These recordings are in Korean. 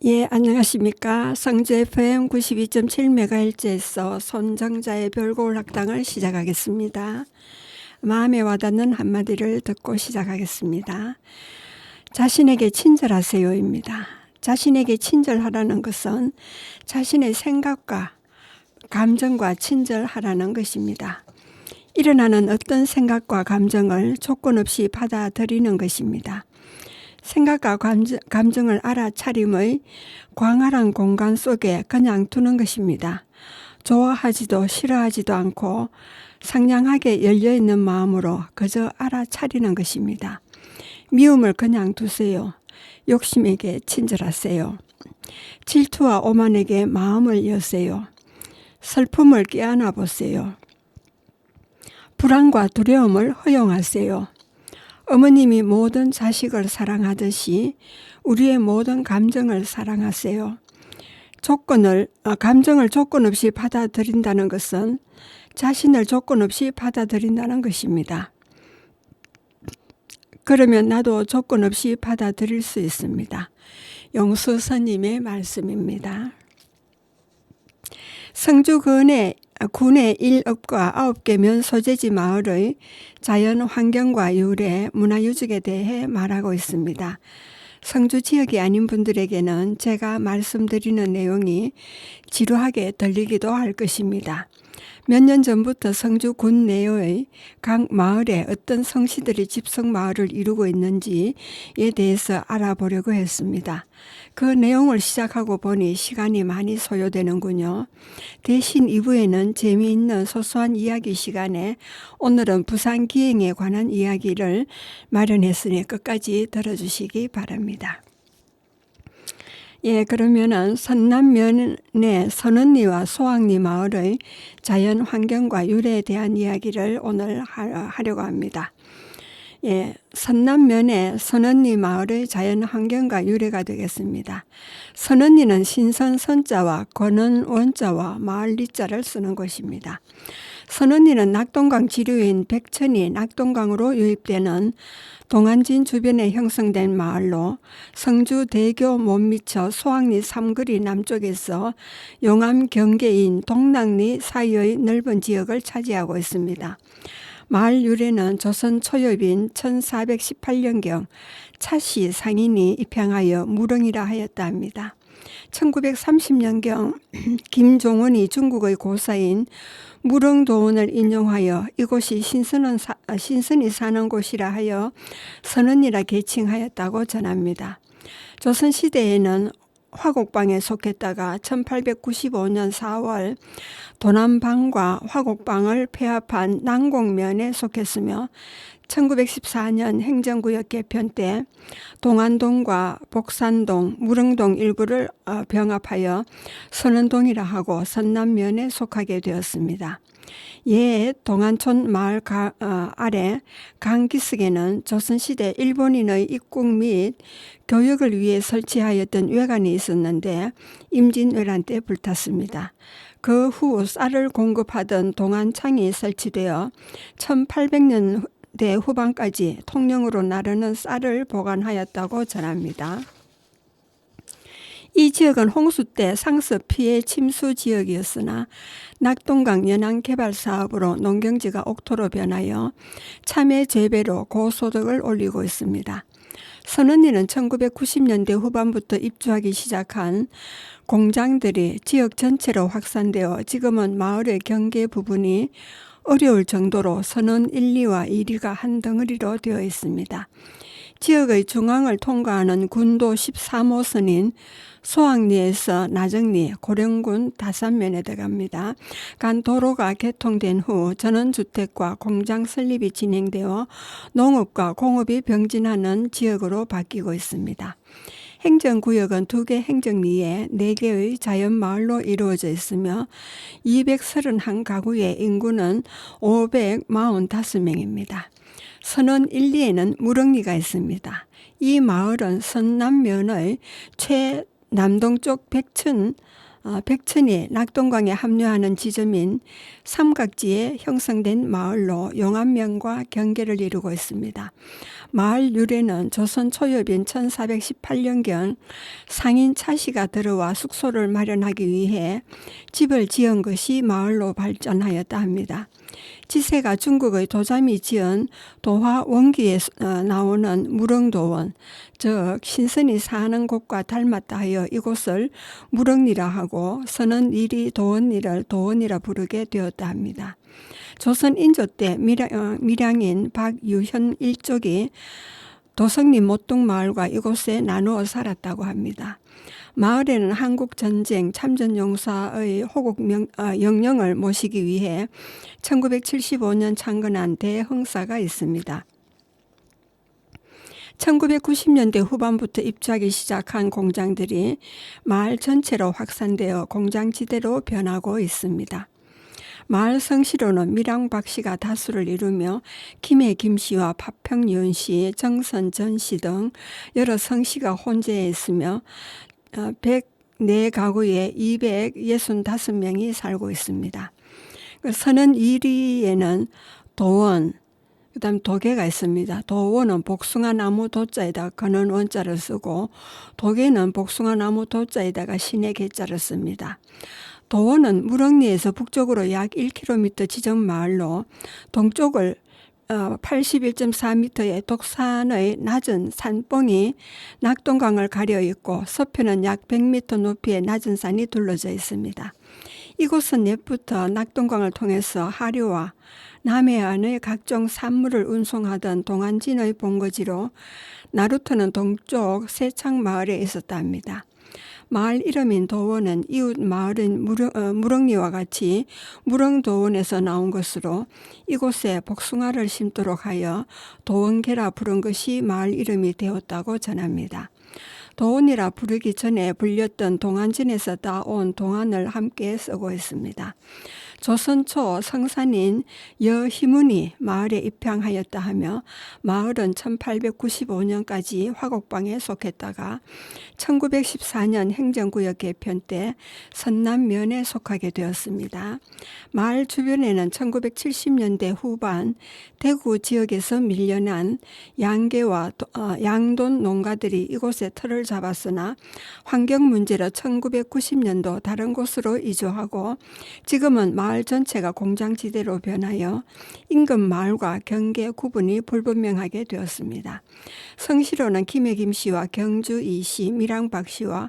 예, 안녕하십니까. 성주 FM 92.7MHz에서 손정자의 별고울 학당을 시작하겠습니다. 마음에 와닿는 한마디를 듣고 시작하겠습니다. 자신에게 친절하세요입니다. 자신에게 친절하라는 것은 자신의 생각과 감정과 친절하라는 것입니다. 일어나는 어떤 생각과 감정을 조건 없이 받아들이는 것입니다. 생각과 감정을 알아차림의 광활한 공간 속에 그냥 두는 것입니다. 좋아하지도 싫어하지도 않고 상냥하게 열려있는 마음으로 그저 알아차리는 것입니다. 미움을 그냥 두세요. 욕심에게 친절하세요. 질투와 오만에게 마음을 여세요. 슬픔을 껴안아 보세요. 불안과 두려움을 허용하세요. 어머님이 모든 자식을 사랑하듯이 우리의 모든 감정을 사랑하세요. 감정을 조건 없이 받아들인다는 것은 자신을 조건 없이 받아들인다는 것입니다. 그러면 나도 조건 없이 받아들일 수 있습니다. 용수 스님의 말씀입니다. 성주 군의 1읍과 9개 면소재지 마을의 자연 환경과 유래, 문화유적에 대해 말하고 있습니다. 성주 지역이 아닌 분들에게는 제가 말씀드리는 내용이 지루하게 들리기도 할 것입니다. 몇 년 전부터 성주 군 내의 각 마을에 어떤 성씨들이 집성마을을 이루고 있는지에 대해서 알아보려고 했습니다. 그 내용을 시작하고 보니 시간이 많이 소요되는군요. 대신 2부에는 재미있는 소소한 이야기 시간에 오늘은 부산 기행에 관한 이야기를 마련했으니 끝까지 들어주시기 바랍니다. 예, 그러면은 선남면의 선언리와 소학리 마을의 자연 환경과 유래에 대한 이야기를 오늘 하려고 합니다. 예, 선남면의 선언리 마을의 자연 환경과 유래가 되겠습니다. 선언리는 신선 선자와 권은 원자와 마을 리자를 쓰는 곳입니다. 선언리는 낙동강 지류인 백천이 낙동강으로 유입되는 동안진 주변에 형성된 마을로 성주 대교 못 미쳐 소학리 삼거리 남쪽에서 용암 경계인 동락리 사이의 넓은 지역을 차지하고 있습니다. 마을 유래는 조선 초엽인 1418년경 차씨 상인이 입향하여 무릉이라 하였다 합니다. 1930년경 김종원이 중국의 고사인 무릉도원을 인용하여 이곳이 신선이 사는 곳이라 하여 선언이라 계칭하였다고 전합니다. 조선시대에는 화곡방에 속했다가 1895년 4월 도남방과 화곡방을 폐합한 난곡면에 속했으며 1914년 행정구역 개편 때 동안동과 복산동, 무릉동 일부를 병합하여 선언동이라 하고 선남면에 속하게 되었습니다. 옛 동안촌 마을 아래 강기슭에는 조선시대 일본인의 입국 및 교육을 위해 설치하였던 외관이 있었는데 임진왜란 때 불탔습니다. 그 후 쌀을 공급하던 동안창이 설치되어 1800년대 후반까지 통영으로 나르는 쌀을 보관하였다고 전합니다. 이 지역은 홍수 때 상습 피해 침수 지역이었으나 낙동강 연안 개발 사업으로 농경지가 옥토로 변하여 참외 재배로 고소득을 올리고 있습니다. 선언리는 1990년대 후반부터 입주하기 시작한 공장들이 지역 전체로 확산되어 지금은 마을의 경계 부분이 어려울 정도로 선언 1, 2와 2리가 한 덩어리로 되어 있습니다. 지역의 중앙을 통과하는 군도 13호선인 소학리에서 나정리, 고령군 다산면에 들어갑니다. 간 도로가 개통된 후 전원주택과 공장 설립이 진행되어 농업과 공업이 병진하는 지역으로 바뀌고 있습니다. 행정구역은 2개 행정리에 4개의 자연마을로 이루어져 있으며 231가구의 인구는 545명입니다. 선원 1, 2에는 무릉리가 있습니다. 이 마을은 선남면의 최남동쪽 백천 백천이 낙동강에 합류하는 지점인 삼각지에 형성된 마을로 용암면과 경계를 이루고 있습니다. 마을 유래는 조선 초엽인 1418년경 상인 차씨가 들어와 숙소를 마련하기 위해 집을 지은 것이 마을로 발전하였다 합니다. 지세가 중국의 도자미 지은 도화 원기에 나오는 무릉도원, 즉 신선이 사는 곳과 닮았다 하여 이곳을 무릉리라 하고 서는 이리 도원리를 도원이라 부르게 되었다 합니다. 조선 인조 때 밀양인 박유현 일족이 도성리 모뚱마을과 이곳에 나누어 살았다고 합니다. 마을에는 한국전쟁 참전용사의 호국 영령을 모시기 위해 1975년 창건한 대흥사가 있습니다. 1990년대 후반부터 입주하기 시작한 공장들이 마을 전체로 확산되어 공장지대로 변하고 있습니다. 마을 성씨로는 밀양 박씨가 다수를 이루며 김해 김씨와 파평윤 씨, 정선 전씨 등 여러 성씨가 혼재해 있으며 104가구에 265명이 살고 있습니다. 서는 1위에는 도원, 그 다음 도계가 있습니다. 도원은 복숭아나무 도자에다가 거는 원자를 쓰고 도계는 복숭아나무 도자에다가 신의 개자를 씁니다. 도원은 무릉리에서 북쪽으로 약 1km 지점 마을로 동쪽을 81.4m의 독산의 낮은 산봉이 낙동강을 가려 있고 서편은 약 100m 높이의 낮은 산이 둘러져 있습니다. 이곳은 옛부터 낙동강을 통해서 하류와 남해안의 각종 산물을 운송하던 동안진의 본거지로 나루터는 동쪽 세창마을에 있었다 합니다. 마을 이름인 도원은 이웃 마을인 무릉리와 같이 무릉도원에서 나온 것으로 이곳에 복숭아를 심도록 하여 도원계라 부른 것이 마을 이름이 되었다고 전합니다. 도원이라 부르기 전에 불렸던 동안진에서 따온 동안을 함께 쓰고 있습니다. 조선 초 성산인 여희문이 마을에 입향하였다 하며 마을은 1895년까지 화곡방에 속했다가 1914년 행정구역 개편 때 선남면에 속하게 되었습니다. 마을 주변에는 1970년대 후반 대구 지역에서 밀려난 양계와 양돈 농가들이 이곳에 터를 잡았으나 환경 문제로 1990년도 다른 곳으로 이주하고 지금은 마을 전체가 공장지대로 변하여 인근 마을과 경계 구분이 불분명하게 되었습니다. 성씨로는 김해 김씨와 경주 이씨, 밀양 박씨와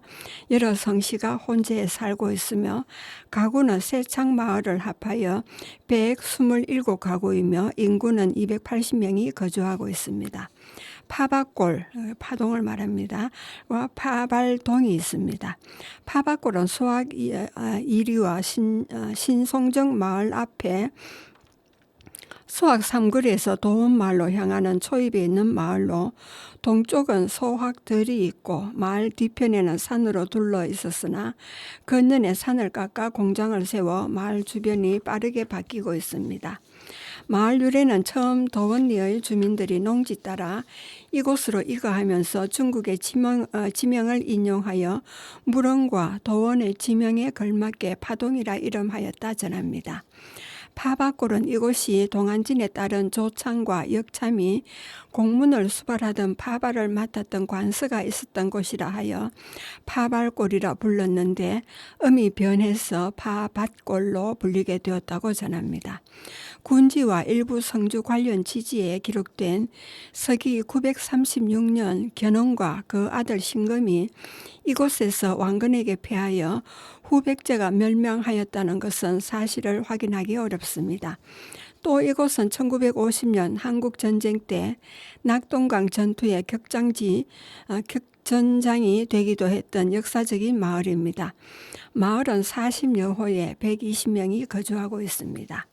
여러 성씨가 혼재해 살고 있으며 가구는 세창 마을을 합하여 127가구이며 인구는 280명이 거주하고 있습니다. 파박골, 파동을 말합니다. 와 파발동이 있습니다. 파박골은 소학 1위와 신송정 마을 앞에 소학 3거리에서 도원마을로 향하는 초입에 있는 마을로 동쪽은 소학들이 있고 마을 뒤편에는 산으로 둘러 있었으나 근년에 산을 깎아 공장을 세워 마을 주변이 빠르게 바뀌고 있습니다. 마을 유래는 처음 도원리의 주민들이 농지 따라 이곳으로 이거하면서 중국의 지명을 인용하여 무릉과 도원의 지명에 걸맞게 파동이라 이름하였다 전합니다. 파박골은 이곳이 동안진에 따른 조창과 역참이 공문을 수발하던 파발을 맡았던 관서가 있었던 곳이라 하여 파발골이라 불렀는데 음이 변해서 파밭골로 불리게 되었다고 전합니다. 군지와 일부 성주 관련 지지에 기록된 서기 936년 견훤과 그 아들 신금이 이곳에서 왕건에게 패하여 후백제가 멸망하였다는 것은 사실을 확인하기 어렵습니다. 또 이곳은 1950년 한국전쟁 때 낙동강 전투의 격전장이 되기도 했던 역사적인 마을입니다. 마을은 40여호에 120명이 거주하고 있습니다.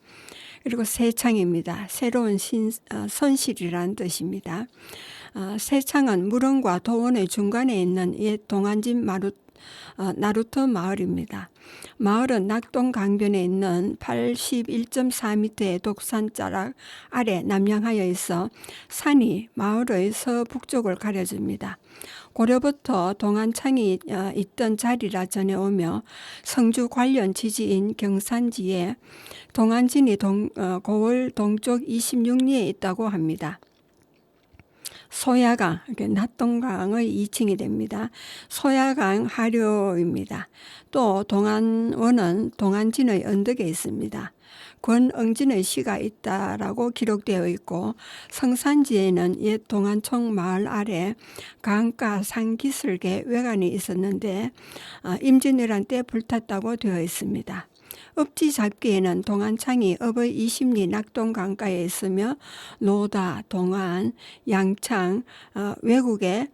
그리고 세창입니다. 새로운 선실이라는 뜻입니다. 세창은 무릉과 도원의 중간에 있는 옛 동안진 나루터 마을입니다. 마을은 낙동 강변에 있는 81.4m의 독산 자락 아래 남양하여 있어 산이 마을의 서북쪽을 가려줍니다. 고려부터 동안창이 있던 자리라 전해오며 성주 관련 지지인 경산지에 동안진이 고을 동쪽 26리에 있다고 합니다. 소야강, 낙동강의 2층이 됩니다. 소야강 하류입니다. 또 동안원은 동안진의 언덕에 있습니다. 권응진의 시가 있다라고 기록되어 있고 성산지에는 옛 동안청 마을 아래 강가 상기슭에 외관이 있었는데 임진왜란 때 불탔다고 되어 있습니다. 읍지 잡기에는 동안창이 읍의 20리 낙동 강가에 있으며 노다, 동안, 양창, 외국에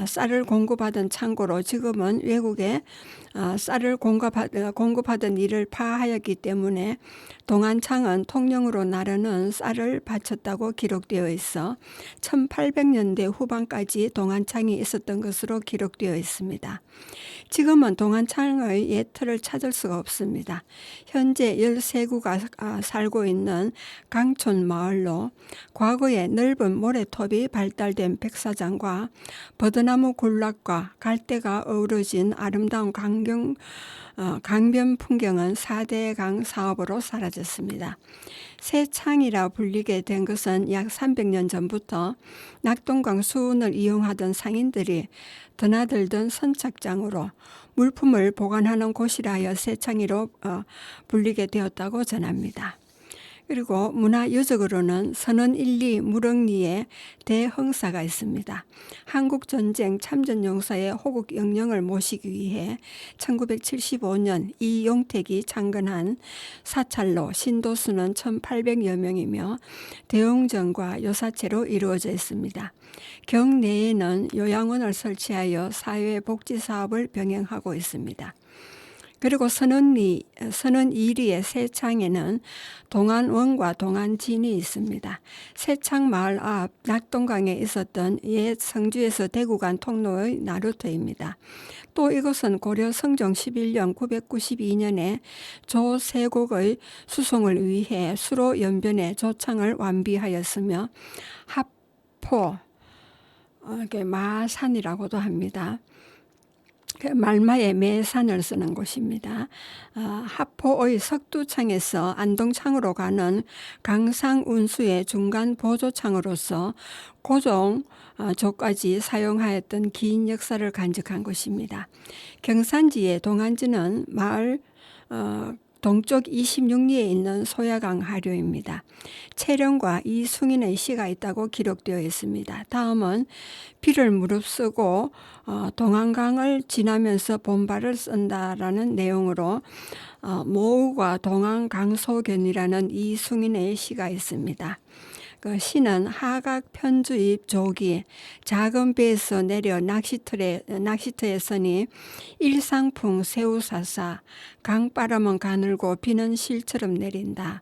쌀을 공급하던 창고로 지금은 외국에 쌀을 공급하던 일을 파하였기 때문에 동안창은 통영으로 나르는 쌀을 바쳤다고 기록되어 있어 1800년대 후반까지 동안창이 있었던 것으로 기록되어 있습니다. 지금은 동안창의 옛 틀을 찾을 수가 없습니다. 현재 13구가 살고 있는 강촌 마을로 과거에 넓은 모래톱이 발달된 백사장과 버드나무 군락과 갈대가 어우러진 아름다운 강변 풍경은 4대강 사업으로 사라졌습니다. 새창이라 불리게 된 것은 약 300년 전부터 낙동강 수운을 이용하던 상인들이 드나들던 선착장으로 물품을 보관하는 곳이라 하여 새창이로 불리게 되었다고 전합니다. 그리고 문화유적으로는 선원 1리 무릉리에 대흥사가 있습니다. 한국전쟁 참전용사의 호국 영령을 모시기 위해 1975년 이용택이 창건한 사찰로 신도수는 1800여 명이며 대웅전과 요사체로 이루어져 있습니다. 경내에는 요양원을 설치하여 사회복지사업을 병행하고 있습니다. 그리고 선원 2리의 새창에는 동안원과 동안진이 있습니다. 새창 마을 앞 낙동강에 있었던 옛 성주에서 대구 간 통로의 나루터입니다. 또 이것은 고려 성종 11년 992년에 조세곡의 수송을 위해 수로 연변에 조창을 완비하였으며 합포, 마산이라고도 합니다. 말마에 매산을 쓰는 곳입니다. 하포의 석두창에서 안동창으로 가는 강상 운수의 중간 보조창으로서 고종조까지 사용하였던 긴 역사를 간직한 곳입니다. 경산지의 동안진은 마을 동쪽 26리에 있는 소야강 하류입니다. 채령과 이숭인의 시가 있다고 기록되어 있습니다. 다음은 비를 무릅쓰고 동안강을 지나면서 본발을 쓴다라는 내용으로 모우과 동안강소견이라는 이숭인의 시가 있습니다. 그 시는 하각 편주입 조기 작은 배에서 내려 낚시터에 서니 일상풍 새우사사 강바람은 가늘고 비는 실처럼 내린다.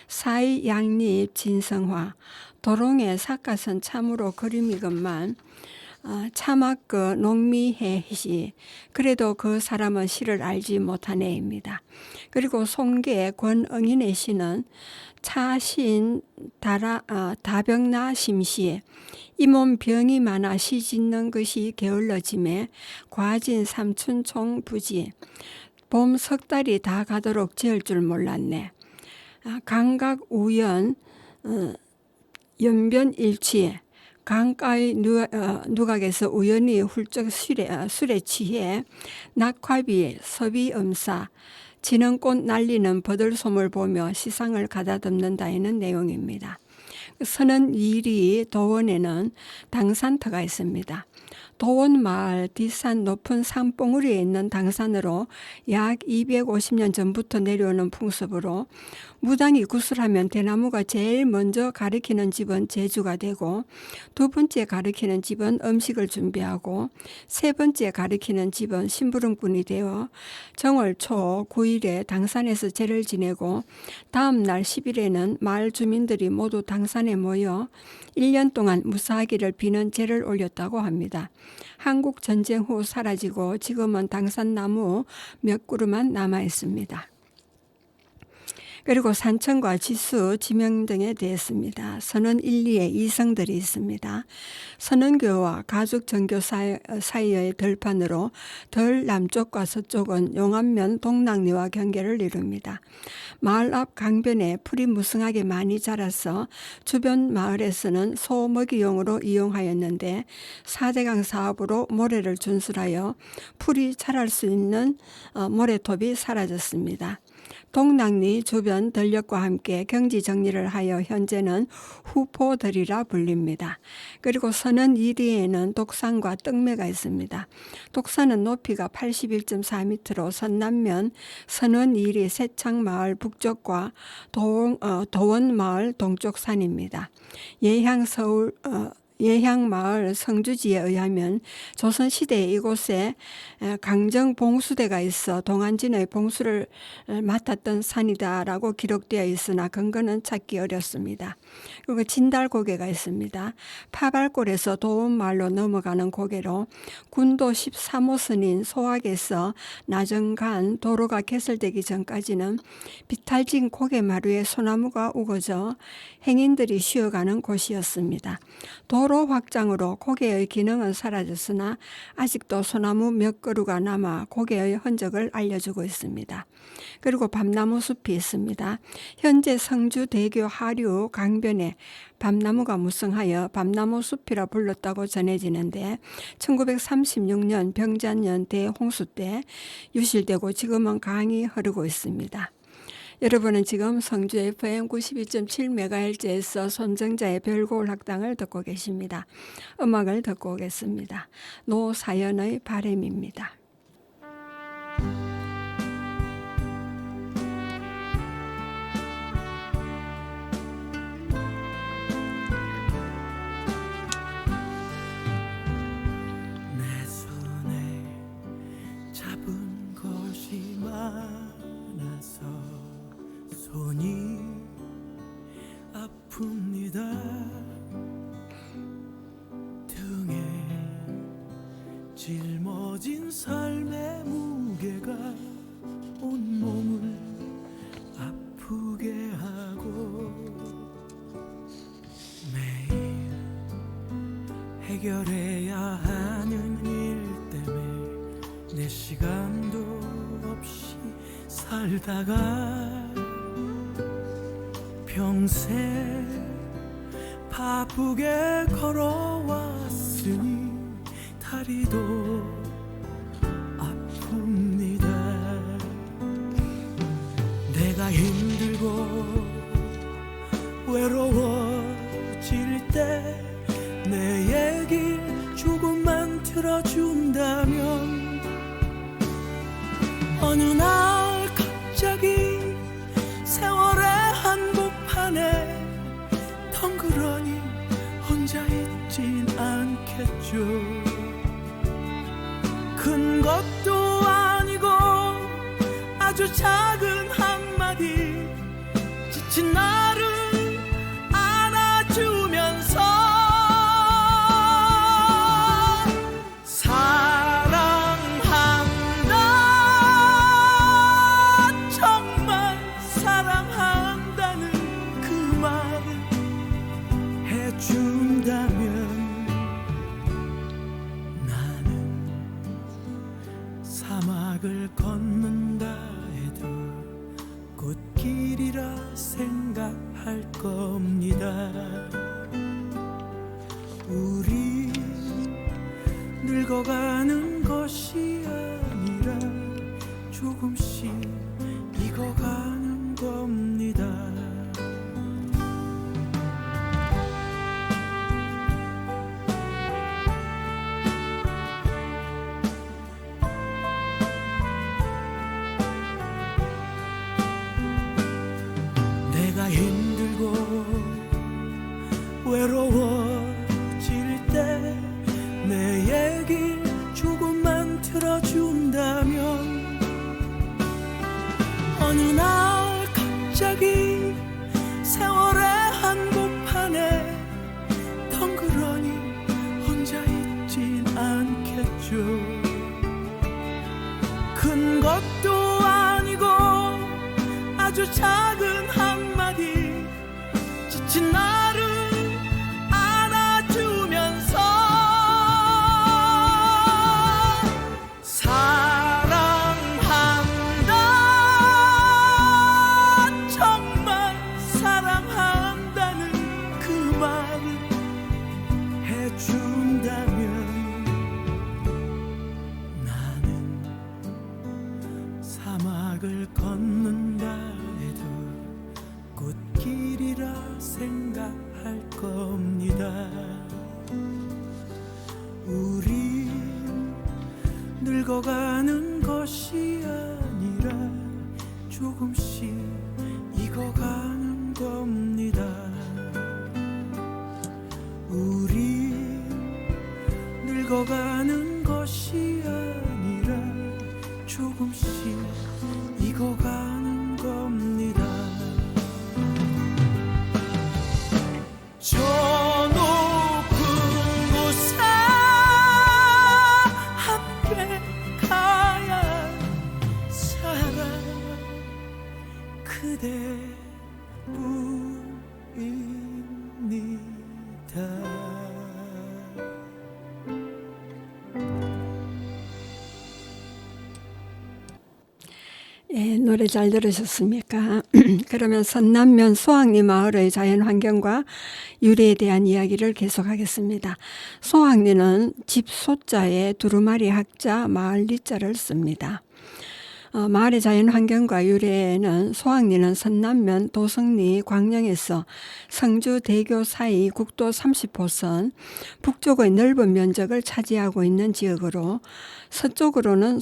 사이 양립 진성화 도롱의 삭갓은 참으로 그림이건만 차막 그 농미해시 그래도 그 사람은 시를 알지 못하네입니다. 그리고 송계 권응인의 시는 차신 다병나 심시 이 몸 병이 많아 시 짓는 것이 게을러짐에 과진 삼춘총 부지 봄 석 달이 다 가도록 지을 줄 몰랐네. 감각 우연 연변일치 강가의 누각에서 우연히 훌쩍 술에 취해 낙화비 섭이음사 지는 꽃 날리는 버들솜을 보며 시상을 가다듬는다는 내용입니다. 선원 2리 도원에는 당산터가 있습니다. 도원 마을 뒷산 높은 산봉우리에 있는 당산으로 약 250년 전부터 내려오는 풍습으로 무당이 구슬하면 대나무가 제일 먼저 가리키는 집은 제주가 되고 두 번째 가리키는 집은 음식을 준비하고 세 번째 가리키는 집은 심부름꾼이 되어 정월 초 9일에 당산에서 제를 지내고 다음 날 10일에는 마을 주민들이 모두 당산에 모여 1년 동안 무사하기를 비는 제를 올렸다고 합니다. 있습니다. 한국 전쟁 후 사라지고 지금은 당산나무 몇 그루만 남아 있습니다. 그리고 산청과 지수, 지명 등에 대했습니다. 선원 1, 2에 이성들이 있습니다. 선원교와 가죽정교 사이의 들판으로 덜 남쪽과 서쪽은 용암면 동락리와 경계를 이룹니다. 마을 앞 강변에 풀이 무성하게 많이 자라서 주변 마을에서는 소 먹이용으로 이용하였는데 4대강 사업으로 모래를 준술하여 풀이 자랄 수 있는 모래톱이 사라졌습니다. 동락리 주변 들녘과 함께 경지 정리를 하여 현재는 후포들이라 불립니다. 그리고 선원 1위에는 독산과 떡매가 있습니다. 독산은 높이가 81.4m로 선남면 선원 1위 세창마을 북쪽과 도원마을 동쪽 산입니다. 예향마을 성주지에 의하면 조선시대에 이곳에 강정봉수대가 있어 동안진의 봉수를 맡았던 산이다라고 기록되어 있으나 근거는 찾기 어렵습니다. 그리고 진달고개가 있습니다. 파발골에서 도원마을로 넘어가는 고개로 군도 13호선인 소학에서 나정간 도로가 개설되기 전까지는 비탈진 고개마루에 소나무가 우거져 행인들이 쉬어가는 곳이었습니다. 도로 확장으로 고개의 기능은 사라졌으나 아직도 소나무 몇 그루가 남아 고개의 흔적을 알려주고 있습니다. 그리고 밤나무 숲이 있습니다. 현재 성주대교 하류 강변에 밤나무가 무성하여 밤나무 숲이라 불렀다고 전해지는데 1936년 병자년 대홍수 때 유실되고 지금은 강이 흐르고 있습니다. 여러분은 지금 성주 FM 92.7MHz에서 손정자의 별고울 학당을 듣고 계십니다. 음악을 듣고 오겠습니다. 노사연의 바람입니다. 내 손에 잡은 것이 많아서 손이 아픕니다. 등에 짊어진 삶의 무게가 온몸을 아프게 하고 매일 해결해야 하는 일 때문에 내 시간도 없이 살다가 평생 바쁘게 걸어왔으니 다리도 아픕니다. 내가 힘들고 외로워질 때 내 얘기 조금만 들어준다면 어느 날 갑자기 세월의 한복판에 덩그러니 혼자 있진 않겠죠. 큰 것도 아니고 아주 작은 한마디 지친 나를 안아주면서 사막을 걷는다 해도 꽃길이라 생각할 겁니다. 우리 늙어가는 것이 아니라 조금씩 익어가는 겁니다. 내가 힘들고 외로워질 때 내 얘기 조금만 들어준다면 어느 날 갑자기 세월의 한복판에 덩그러니 혼자 있진 큰 것도 아니고 아주 작은 한마디 지친 나를 안아주면서 사랑한다, 정말 사랑한다는 그 말을 해준다면 나는 사막을 걷는다 해도 꽃길이라 생각할 겁니다. 우린 늙어가는 것이 아니라 조금씩 익어가는 겁니다. 우린 늙어가는 것이 아니라 조금씩 익어가는 겁니다. 저 높은 곳에 함께 가야 사랑 그대뿐입니다. 예, 노래 잘 들으셨습니까? 그러면 선남면 소학리 마을의 자연환경과 유래에 대한 이야기를 계속하겠습니다. 소학리는 집 소자에 두루마리 학자 마을 리자를 씁니다. 마을의 자연환경과 유래는 소학리는 선남면 도성리 광령에서 성주대교 사이 국도 30호선 북쪽의 넓은 면적을 차지하고 있는 지역으로 서쪽으로는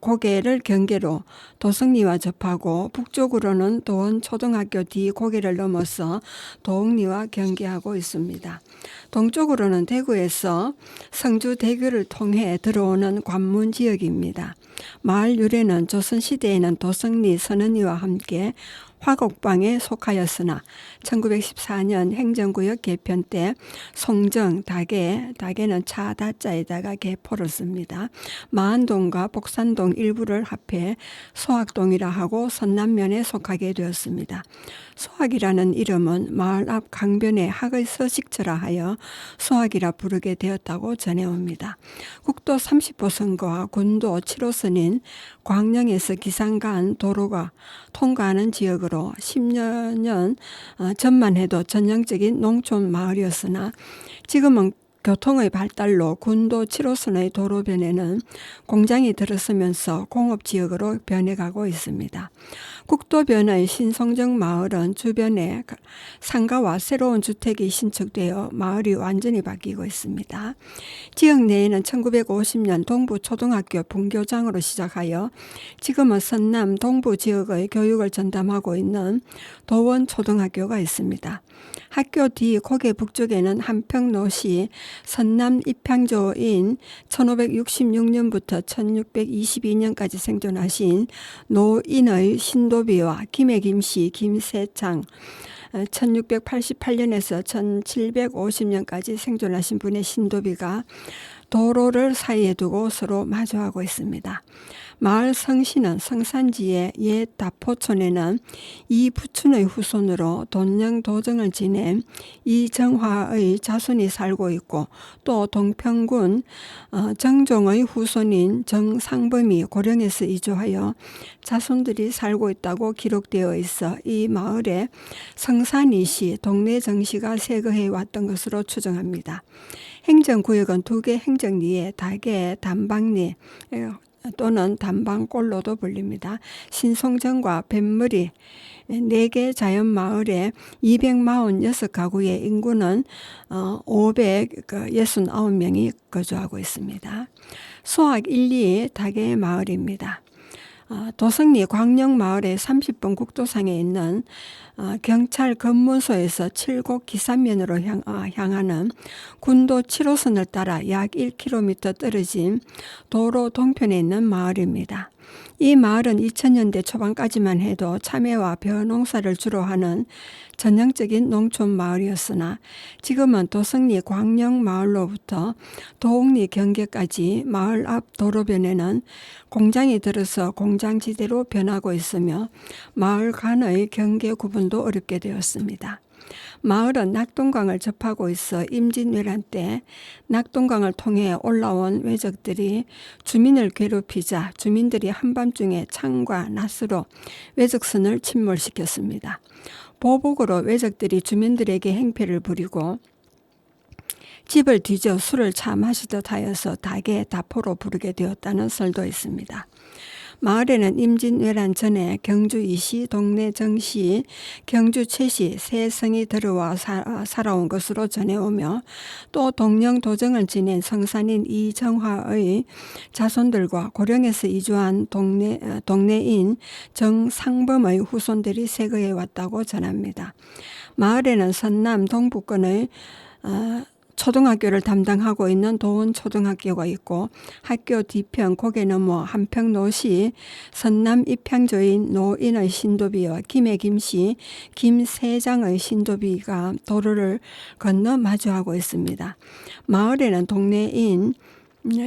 고개를 경계로 도성리와 접하고 북쪽으로는 도원초등학교 뒤 고개를 넘어서 도옥리와 경계하고 있습니다. 동쪽으로는 대구에서 성주대교를 통해 들어오는 관문 지역입니다. 마을 유래는 조선시대에는 도성리 선언리와 함께 화곡방에 속하였으나 1914년 행정구역 개편 때 송정, 다계는 차 다자에다가 개포를 씁니다. 마안동과 복산동 일부를 합해 소학동이라 하고 선남면에 속하게 되었습니다. 소학이라는 이름은 마을 앞 강변의 학의 서식처라 하여 소학이라 부르게 되었다고 전해옵니다. 국도 30호선과 군도 7호선인 광령에서 기산간 도로가 통과하는 지역으로 10여 년 전만 해도 전형적인 농촌 마을이었으나 지금은 교통의 발달로 군도 7호선의 도로변에는 공장이 들어서면서 공업지역으로 변해가고 있습니다. 국도변의 신송정 마을은 주변에 상가와 새로운 주택이 신축되어 마을이 완전히 바뀌고 있습니다. 지역 내에는 1950년 동부초등학교 분교장으로 시작하여 지금은 선남 동부 지역의 교육을 전담하고 있는 도원초등학교가 있습니다. 학교 뒤 고개 북쪽에는 한평노시 선남 입향조인 1566년부터 1622년까지 생존하신 노인의 신도비와 김해 김씨 김세창 1688년에서 1750년까지 생존하신 분의 신도비가 도로를 사이에 두고 서로 마주하고 있습니다. 마을 성씨는 성산지의 옛 다포촌에는 이부춘의 후손으로 돈령 도정을 지낸 이정화의 자손이 살고 있고 또 동평군 정종의 후손인 정상범이 고령에서 이주하여 자손들이 살고 있다고 기록되어 있어 이 마을에 성산이시, 동네 정씨가 세거해 왔던 것으로 추정합니다. 행정구역은 2개 행정리에 다계, 담방리 또는 담방골로도 불립니다. 신송정과 뱃머리 4개 자연마을에 246가구의 인구는 569명이 거주하고 있습니다. 소학 1, 2 다계 마을입니다. 도성리 광령마을의 30번 국도상에 있는 경찰 검문소에서 칠곡 기산면으로 향하는 군도 7호선을 따라 약 1km 떨어진 도로 동편에 있는 마을입니다. 이 마을은 2000년대 초반까지만 해도 참외와 벼 농사를 주로 하는 전형적인 농촌 마을이었으나 지금은 도성리 광령마을로부터 도옥리 경계까지 마을 앞 도로변에는 공장이 들어서 공장지대로 변하고 있으며 마을 간의 경계 구분도 어렵게 되었습니다. 마을은 낙동강을 접하고 있어 임진왜란 때 낙동강을 통해 올라온 왜적들이 주민을 괴롭히자 주민들이 한밤중에 창과 낫으로 왜적선을 침몰시켰습니다. 보복으로 왜적들이 주민들에게 행패를 부리고 집을 뒤져 술을 차 마시듯 하여서 닭의 다포로 부르게 되었다는 설도 있습니다. 마을에는 임진왜란 전에 경주 이시, 동래 정시, 경주 최시 세 성이 들어와 살아온 것으로 전해오며 또 동령 도정을 지낸 성산인 이정화의 자손들과 고령에서 이주한 동래인 정상범의 후손들이 세거해 왔다고 전합니다. 마을에는 선남 동북권의 초등학교를 담당하고 있는 도원초등학교가 있고 학교 뒤편 고개 넘어 한평노시 선남 입향조인 노인의 신도비와 김해 김씨 김세장의 신도비가 도로를 건너 마주하고 있습니다. 마을에는 동네인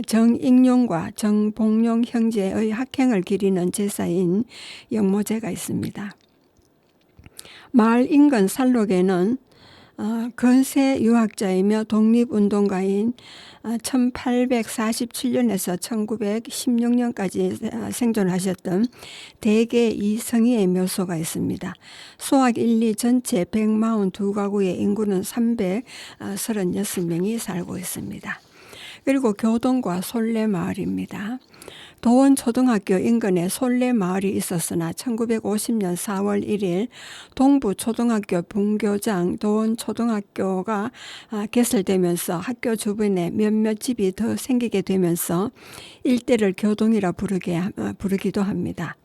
정익룡과 정봉룡 형제의 학행을 기리는 제사인 영모제가 있습니다. 마을 인근 산록에는 건세 유학자이며 독립운동가인 1847년에서 1916년까지 생존하셨던 대개 이성희의 묘소가 있습니다. 소학 1, 2 전체 142가구의 인구는 336명이 살고 있습니다. 그리고 교동과 솔레마을입니다. 도원초등학교 인근에 솔레마을이 있었으나 1950년 4월 1일 동부초등학교 분교장 도원초등학교가 개설되면서 학교 주변에 몇몇 집이 더 생기게 되면서 일대를 교동이라 부르기도 합니다.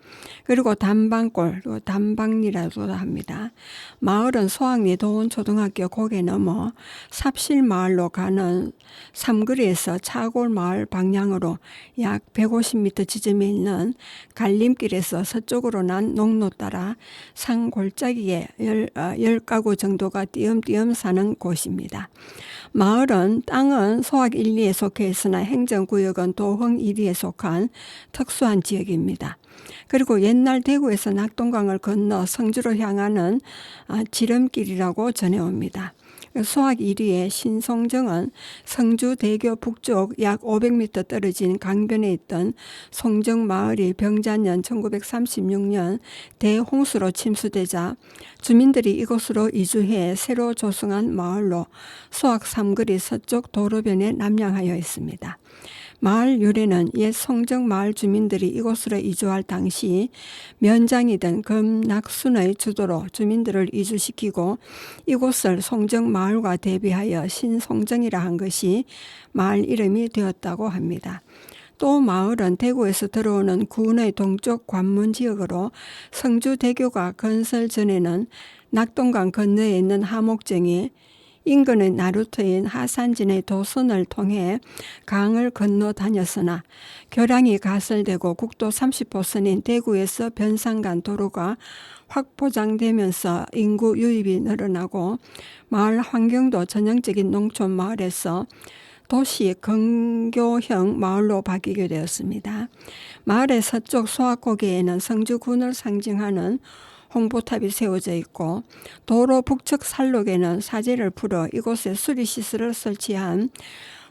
그리고 단방골, 단방리라고도 합니다. 마을은 소학리 도원초등학교 고개 넘어 삽실마을로 가는 삼거리에서 차골마을 방향으로 약 150m 지점에 있는 갈림길에서 서쪽으로 난 농로 따라 산 골짜기에 10가구 정도가 띄엄띄엄 사는 곳입니다. 마을은 땅은 소학 1, 2에 속해 있으나 행정구역은 도흥 1위에 속한 특수한 지역입니다. 그리고 옛날 대구에서 낙동강을 건너 성주로 향하는 지름길이라고 전해옵니다. 소학 1위의 신송정은 성주대교 북쪽 약 500m 떨어진 강변에 있던 송정마을이 병자년 1936년 대홍수로 침수되자 주민들이 이곳으로 이주해 새로 조성한 마을로 소학 3거리 서쪽 도로변에 남양하여 있습니다. 마을 유래는 옛 송정마을 주민들이 이곳으로 이주할 당시 면장이던 금낙순의 주도로 주민들을 이주시키고 이곳을 송정마을과 대비하여 신송정이라 한 것이 마을 이름이 되었다고 합니다. 또 마을은 대구에서 들어오는 군의 동쪽 관문지역으로 성주대교가 건설 전에는 낙동강 건너에 있는 하목정이 인근의 나루터인 하산진의 도선을 통해 강을 건너 다녔으나 교량이 가설되고 국도 30호선인 대구에서 변산간 도로가 확보장되면서 인구 유입이 늘어나고 마을 환경도 전형적인 농촌 마을에서 도시 근교형 마을로 바뀌게 되었습니다. 마을의 서쪽 소악고개에는 성주군을 상징하는 홍보탑이 세워져 있고 도로 북측 산록에는 사제를 풀어 이곳에 수리시설을 설치한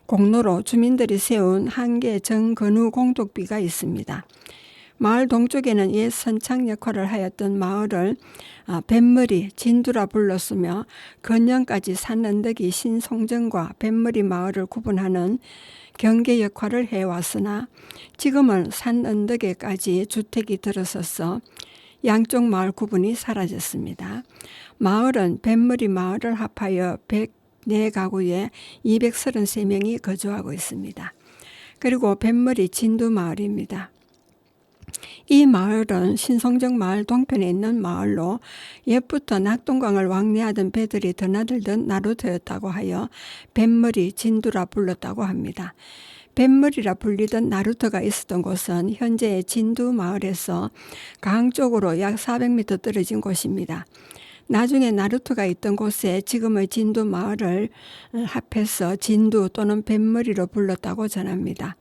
공로로 주민들이 세운 한개 정건우 공독비가 있습니다. 마을 동쪽에는 옛 선창 역할을 하였던 마을을 뱃머리 진두라 불렀으며 건영까지 산 언덕이 신송정과 뱃머리 마을을 구분하는 경계 역할을 해왔으나 지금은 산 언덕에까지 주택이 들어서서 양쪽 마을 구분이 사라졌습니다. 마을은 뱃머리 마을을 합하여 104가구에 233명이 거주하고 있습니다. 그리고 뱃머리 진두 마을입니다. 이 마을은 신송정 마을 동편에 있는 마을로 옛부터 낙동강을 왕래하던 배들이 드나들던 나루터였다고 하여 뱃머리 진두라 불렀다고 합니다. 뱃머리라 불리던 나루터가 있었던 곳은 현재의 진두 마을에서 강 쪽으로 약 400m 떨어진 곳입니다. 나중에 나루터가 있던 곳에 지금의 진두 마을을 합해서 진두 또는 뱃머리로 불렀다고 전합니다.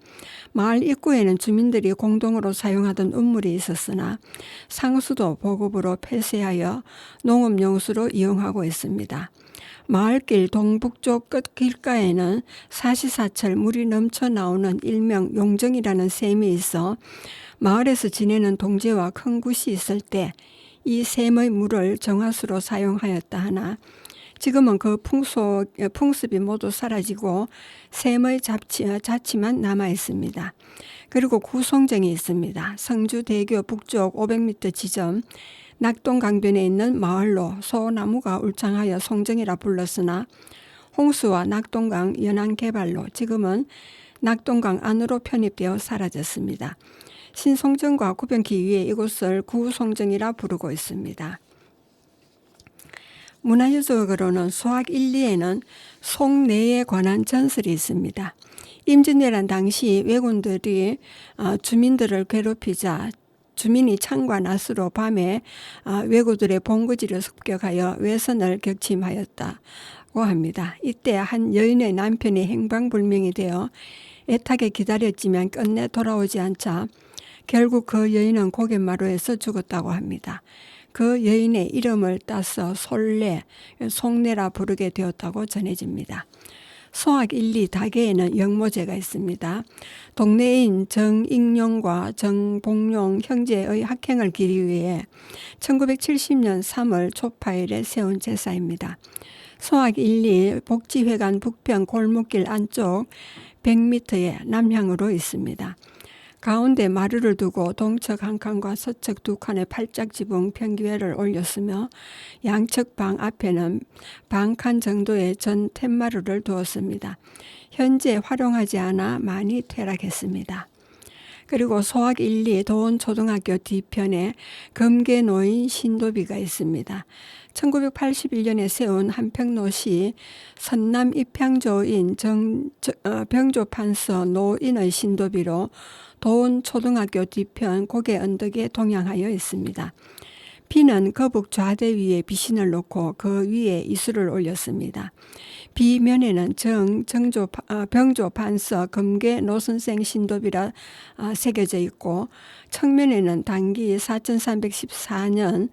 마을 입구에는 주민들이 공동으로 사용하던 우물이 있었으나 상수도 보급으로 폐쇄하여 농업용수로 이용하고 있습니다. 마을길 동북쪽 끝 길가에는 사시사철 물이 넘쳐 나오는 일명 용정이라는 샘이 있어 마을에서 지내는 동지와 큰 굿이 있을 때 이 샘의 물을 정화수로 사용하였다 하나 지금은 그 풍습이 모두 사라지고 샘의 자취만 남아 있습니다. 그리고 구송정이 있습니다. 성주대교 북쪽 500m 지점 낙동강변에 있는 마을로 소나무가 울창하여 송정이라 불렀으나 홍수와 낙동강 연안개발로 지금은 낙동강 안으로 편입되어 사라졌습니다. 신송정과 구변기 위에 이곳을 구송정이라 부르고 있습니다. 문화유적으로는 수학 1, 2에는 송내에 관한 전설이 있습니다. 임진왜란 당시 왜군들이 주민들을 괴롭히자 주민이 창과 낫으로 밤에 왜구들의 본거지를 습격하여 외선을 격침하였다고 합니다. 이때 한 여인의 남편이 행방불명이 되어 애타게 기다렸지만 끝내 돌아오지 않자 결국 그 여인은 고갯마루에서 죽었다고 합니다. 그 여인의 이름을 따서 솔내, 송내라 부르게 되었다고 전해집니다. 소학 1, 2 다계에는 영모제가 있습니다. 동네인 정익룡과 정봉룡 형제의 학행을 기리 위해 1970년 3월 초파일에 세운 제사입니다. 소학 1, 2 복지회관 북편 골목길 안쪽 100m의 남향으로 있습니다. 가운데 마루를 두고 동측 한 칸과 서측 두 칸의 팔짝 지붕 평기회를 올렸으며 양측 방 앞에는 반 칸 정도의 전 툇마루를 두었습니다. 현재 활용하지 않아 많이 퇴락했습니다. 그리고 소학 1, 2 도원초등학교 뒤편에 금계노인 신도비가 있습니다. 1981년에 세운 한평로시 선남 입향조인 병조판서 노인의 신도비로 도원초등학교 뒤편 고개 언덕에 동양하여 있습니다. 비는 거북 좌대 위에 비신을 놓고 그 위에 이수를 올렸습니다. 비면에는 병조판서 금계 노선생 신도비라 새겨져 있고 측면에는 단기 4314년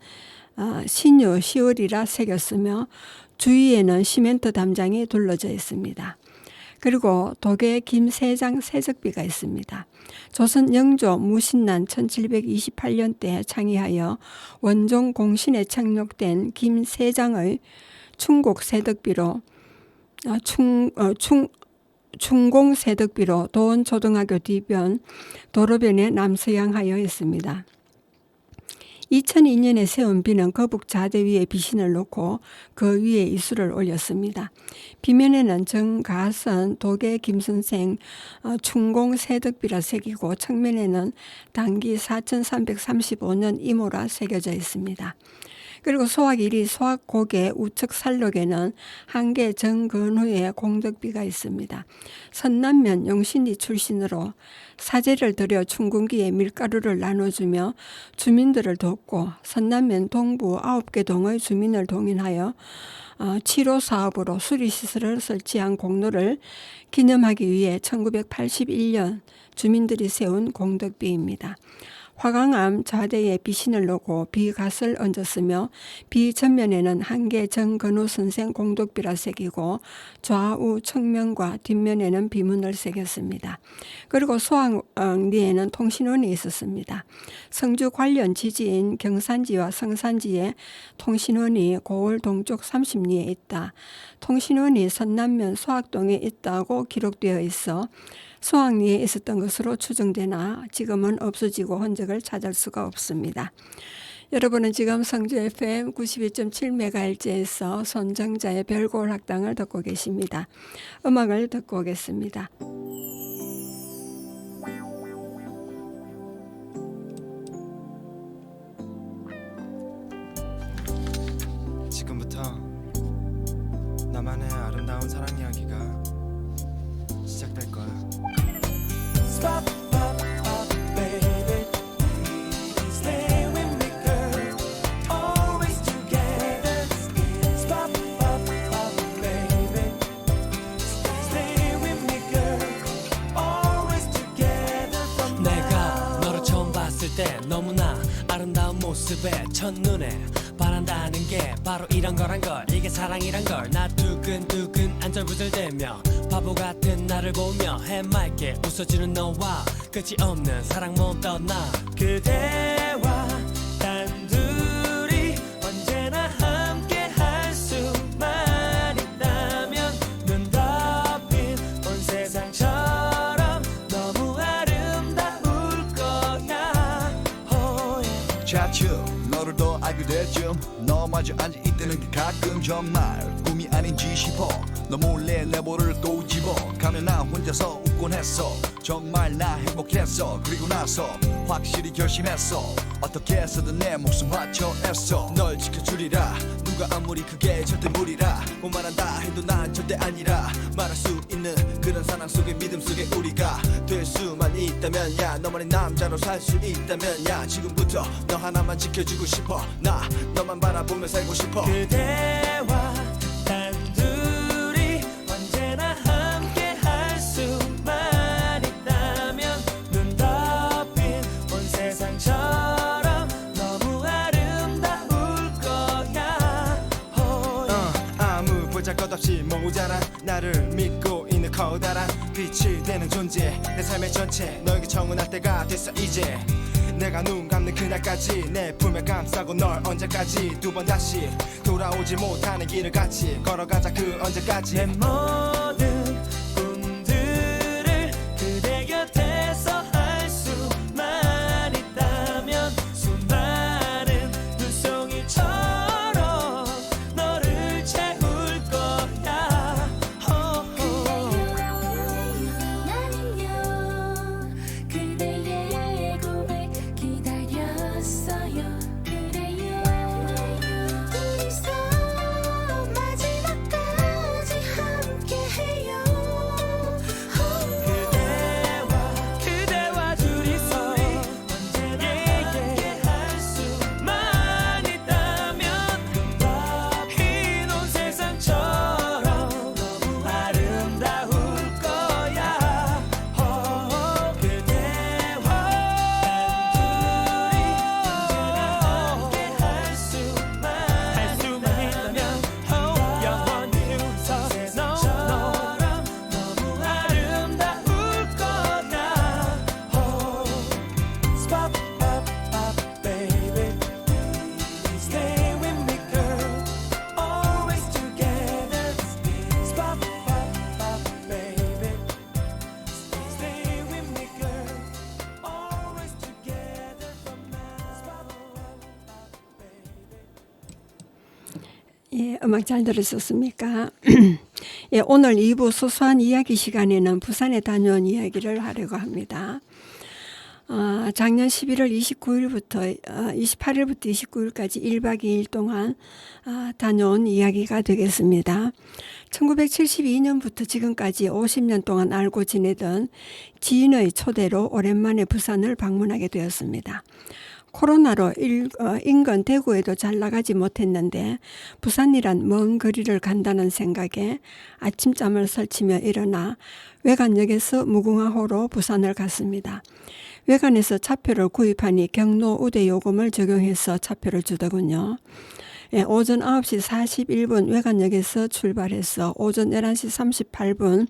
신유 10월이라 새겼으며 주위에는 시멘트 담장이 둘러져 있습니다. 그리고 도계 김세장 세적비가 있습니다. 조선 영조 무신난 1728년대 창의하여 원종 공신에 착록된 김세장의 충곡세덕비로 충공세덕비로 도원초등학교 뒤변 도로변에 남서양하여 있습니다. 2002년에 세운 비는 거북 좌대 위에 비신을 놓고 그 위에 이수를 올렸습니다. 비면에는 정가선 도계 김선생 충공세덕비라 새기고 측면에는 단기 4335년 이모라 새겨져 있습니다. 그리고 소학 1위 소학고개 우측 살록에는 한계 정근후의 공덕비가 있습니다. 선남면 용신리 출신으로 사제를 들여 춘궁기에 밀가루를 나눠주며 주민들을 돕고 선남면 동부 9개 동의 주민을 동인하여 치료사업으로 수리시설을 설치한 공로를 기념하기 위해 1981년 주민들이 세운 공덕비입니다. 화강암 좌대에 비신을 놓고 비갓을 얹었으며 비 전면에는 한계 정건우 선생 공덕비라 새기고 좌우 측면과 뒷면에는 비문을 새겼습니다. 그리고 소학리에는 통신원이 있었습니다. 성주 관련 지지인 경산지와 성산지에 통신원이 고을 동쪽 30리에 있다. 통신원이 선남면 소학동에 있다고 기록되어 있어 소학리에 있었던 것으로 추정되나 지금은 없어지고 흔적을 찾을 수가 없습니다. 여러분은 지금 성주 FM 92.7MHz에서 손정자의 별고을 학당을 듣고 계십니다. 음악을 듣고 오겠습니다. 지금부터 나만의 아름다운 사랑 이야기가 시작될 거야. Stop, pop, pop, baby. Stay with me, girl. Always together. Stop, pop, pop, baby. Stay with me, girl. Always together from now. 내가 너를 처음 봤을 때 너무나 아름다운 모습에 첫눈에 반한다는 게 바로 이런 거란 걸. 이게 사랑이란 걸. 나 두근두근 안절부절대며 바보 같은 나를 보며 해맑게 웃어주는 너와 끝이 없는 사랑 못 떠나. 그대와 단둘이 언제나 함께 할 수만 있다면 눈 덮인 온 세상처럼 너무 아름다울 거야. Oh yeah. 차츰 너를 더 알게 됐죠. 너 마주 앉아 있다는 게 가끔 정말 꿈이 아닌지 싶어. 너 몰래 내 볼을 꼬집어 가면 나 혼자서 웃곤 했어. 정말 나 행복했어. 그리고 나서 확실히 결심했어. 어떻게 해서든 내 목숨 바쳐 애써 널 지켜주리라. 누가 아무리 그게 절대 무리라 못 말한다 해도 난 절대 아니라 말할 수 있는 그런 사랑 속에 믿음 속에 우리가 될 수만 있다면 야 너만의 남자로 살 수 있다면 야 지금부터 너 하나만 지켜주고 싶어. 나 너만 바라보며 살고 싶어. 그대와 단둘이 언제나 함께 할 수만 있다면 눈 덮인 온 세상처럼 너무 아름다울 거야. Oh yeah. 아무 보잘것없이 모자란 나를 믿고 있는 커다란 빛이 되는 존재. 내 삶의 전체 너에게 청혼할 때가 됐어 이제. 내가 눈 감는 그날까지 내 품에 감싸고 널 언제까지 두 번 다시 돌아오지 못하는 길을 같이 걸어가자. 그 언제까지 내 모든 꿈들을 그대 곁에서 할 수만 있다면 수많은 눈송이처럼 너를 채울 거야. 나는요 그대의 고백 기다렸어요. 그래요 둘이서 마지막까지 함께해요. 그대와 둘이서 언제나 함께 할 수만 있다면 흰 온 세상처럼 너무 아름다울 거야. 그대와 단둘이 언제나 함께 할 수만 있다면 영원히 웃어 세상처럼 너무 아름다울 거야. Spot, pop, pop, baby. Stay with me, girl. Always together. Spot, pop, pop, baby. Stay with me, girl. Always together from now. Spot, pop, pop, baby. 예, 음악 잘 들으셨습니까? 예, 오늘 2부 소소한 이야기 시간에는 부산에 다녀온 이야기를 하려고 합니다. 작년 11월 29일부터 28일부터 29일까지 1박 2일 동안 다녀온 이야기가 되겠습니다. 1972년부터 지금까지 50년 동안 알고 지내던 지인의 초대로 오랜만에 부산을 방문하게 되었습니다. 코로나로 인근 대구에도 잘 나가지 못했는데 부산이란 먼 거리를 간다는 생각에 아침잠을 설치며 일어나 외관역에서 무궁화호로 부산을 갔습니다. 외관에서 차표를 구입하니 경로 우대 요금을 적용해서 차표를 주더군요. 예, 오전 9시 41분 외관역에서 출발해서 오전 11시 38분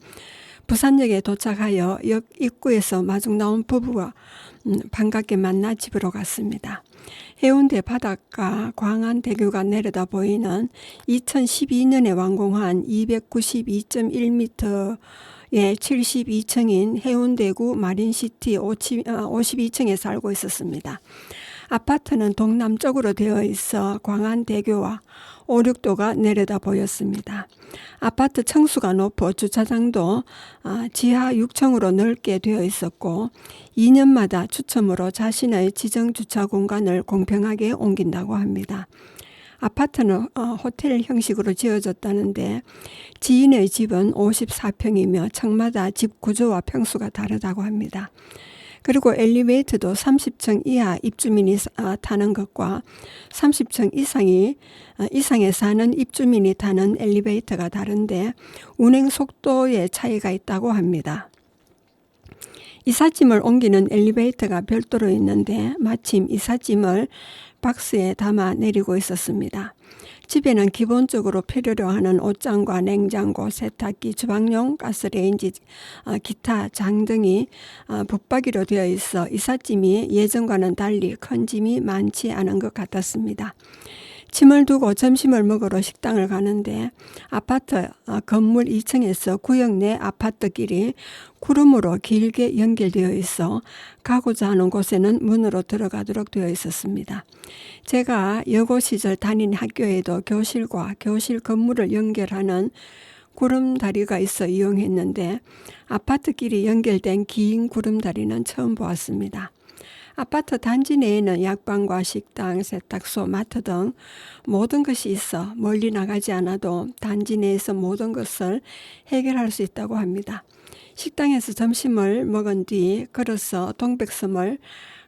부산역에 도착하여 역 입구에서 마중 나온 부부와 반갑게 만나 집으로 갔습니다. 해운대 바닷가 광안대교가 내려다 보이는 2012년에 완공한 292.1m의 72층인 해운대구 마린시티 52층에 살고 있었습니다. 아파트는 동남쪽으로 되어 있어 광안대교와 오륙도가 내려다 보였습니다. 아파트 층수가 높아 주차장도 지하 6층으로 넓게 되어 있었고 2년마다 추첨으로 자신의 지정 주차 공간을 공평하게 옮긴다고 합니다. 아파트는 호텔 형식으로 지어졌다는데 지인의 집은 54평이며 층마다 집 구조와 평수가 다르다고 합니다. 그리고 엘리베이터도 30층 이하 입주민이 타는 것과 30층 이상에 사는 입주민이 타는 엘리베이터가 다른데 운행 속도의 차이가 있다고 합니다. 이삿짐을 옮기는 엘리베이터가 별도로 있는데 마침 이삿짐을 박스에 담아 내리고 있었습니다. 집에는 기본적으로 필요로 하는 옷장과 냉장고, 세탁기, 주방용 가스레인지, 기타 장 등이 붙박이로 되어 있어 이삿짐이 예전과는 달리 큰 짐이 많지 않은 것 같았습니다. 짐을 두고 점심을 먹으러 식당을 가는데 아파트 건물 2층에서 구역 내 아파트길이 구름으로 길게 연결되어 있어 가고자 하는 곳에는 문으로 들어가도록 되어 있었습니다. 제가 여고 시절 다닌 학교에도 교실과 교실 건물을 연결하는 구름다리가 있어 이용했는데 아파트길이 연결된 긴 구름다리는 처음 보았습니다. 아파트 단지 내에는 약방과 식당, 세탁소, 마트 등 모든 것이 있어 멀리 나가지 않아도 단지 내에서 모든 것을 해결할 수 있다고 합니다. 식당에서 점심을 먹은 뒤 걸어서 동백섬을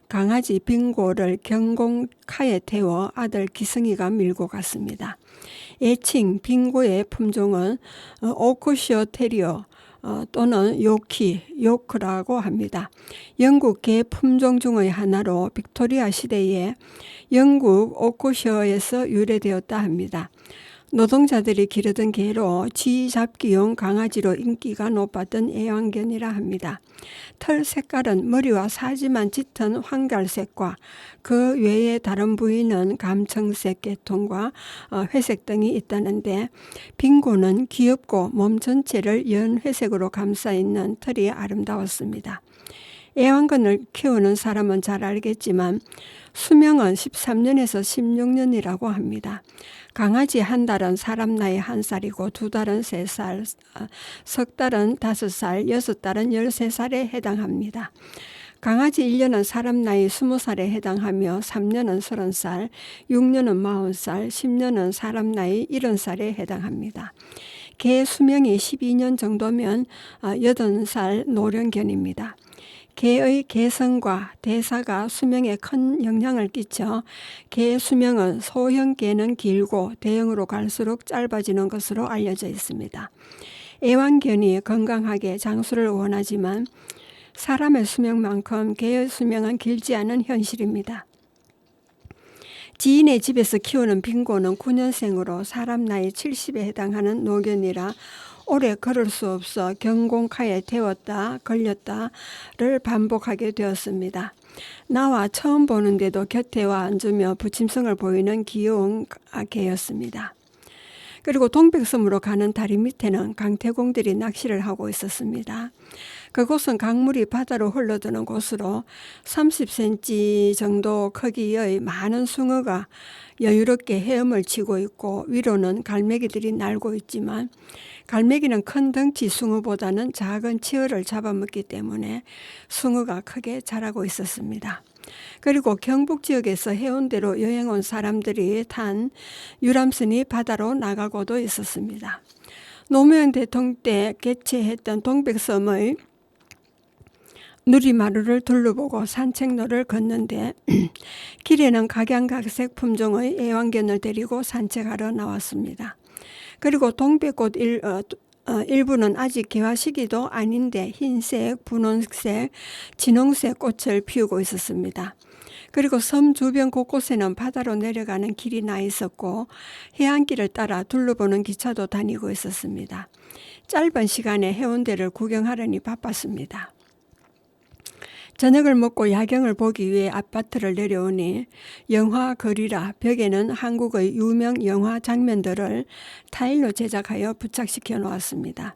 강아지 빙고를 경공카에 태워 아들 기승이가 밀고 갔습니다. 애칭 빙고의 품종은 오크셔 테리어 또는 요크라고 합니다. 영국 개 품종 중의 하나로 빅토리아 시대에 영국 오크셔에서 유래되었다 합니다. 노동자들이 기르던 개로 쥐 잡기용 강아지로 인기가 높았던 애완견이라 합니다. 털 색깔은 머리와 사지만 짙은 황갈색과 그 외의 다른 부위는 감청색, 계통과 회색 등이 있다는데 빙고는 귀엽고 몸 전체를 연회색으로 감싸있는 털이 아름다웠습니다. 애완견을 키우는 사람은 잘 알겠지만 수명은 13년에서 16년이라고 합니다. 강아지 한 달은 사람 나이 1살이고 2달은 3살, 석 달은 5살, 6달은 13살에 해당합니다. 강아지 1년은 사람 나이 20살에 해당하며 3년은 30살, 6년은 40살, 10년은 사람 나이 70살에 해당합니다. 개 수명이 12년 정도면 80살 노령견입니다. 개의 개성과 대사가 수명에 큰 영향을 끼쳐 개 수명은 소형 개는 길고 대형으로 갈수록 짧아지는 것으로 알려져 있습니다. 애완견이 건강하게 장수를 원하지만 사람의 수명만큼 개의 수명은 길지 않은 현실입니다. 지인의 집에서 키우는 빙고는 9년생으로 사람 나이 70에 해당하는 노견이라 오래 걸을 수 없어 경공카에 태웠다 걸렸다를 반복하게 되었습니다. 나와 처음 보는데도 곁에 와 앉으며 부침성을 보이는 귀여운 개였습니다. 그리고 동백섬으로 가는 다리 밑에는 강태공들이 낚시를 하고 있었습니다. 그곳은 강물이 바다로 흘러드는 곳으로 30cm 정도 크기의 많은 숭어가 여유롭게 헤엄을 치고 있고 위로는 갈매기들이 날고 있지만 갈매기는 큰 덩치 숭어보다는 작은 치어를 잡아먹기 때문에 숭어가 크게 자라고 있었습니다. 그리고 경북 지역에서 해운대로 여행 온 사람들이 탄 유람선이 바다로 나가고도 있었습니다. 노무현 대통령 때 개최했던 동백섬의 누리마루를 둘러보고 산책로를 걷는데 길에는 각양각색 품종의 애완견을 데리고 산책하러 나왔습니다. 그리고 동백꽃 일부는 아직 개화 시기도 아닌데 흰색, 분홍색, 진홍색 꽃을 피우고 있었습니다. 그리고 섬 주변 곳곳에는 바다로 내려가는 길이 나 있었고 해안길을 따라 둘러보는 기차도 다니고 있었습니다. 짧은 시간에 해운대를 구경하려니 바빴습니다. 저녁을 먹고 야경을 보기 위해 아파트를 내려오니 영화 거리라 벽에는 한국의 유명 영화 장면들을 타일로 제작하여 부착시켜 놓았습니다.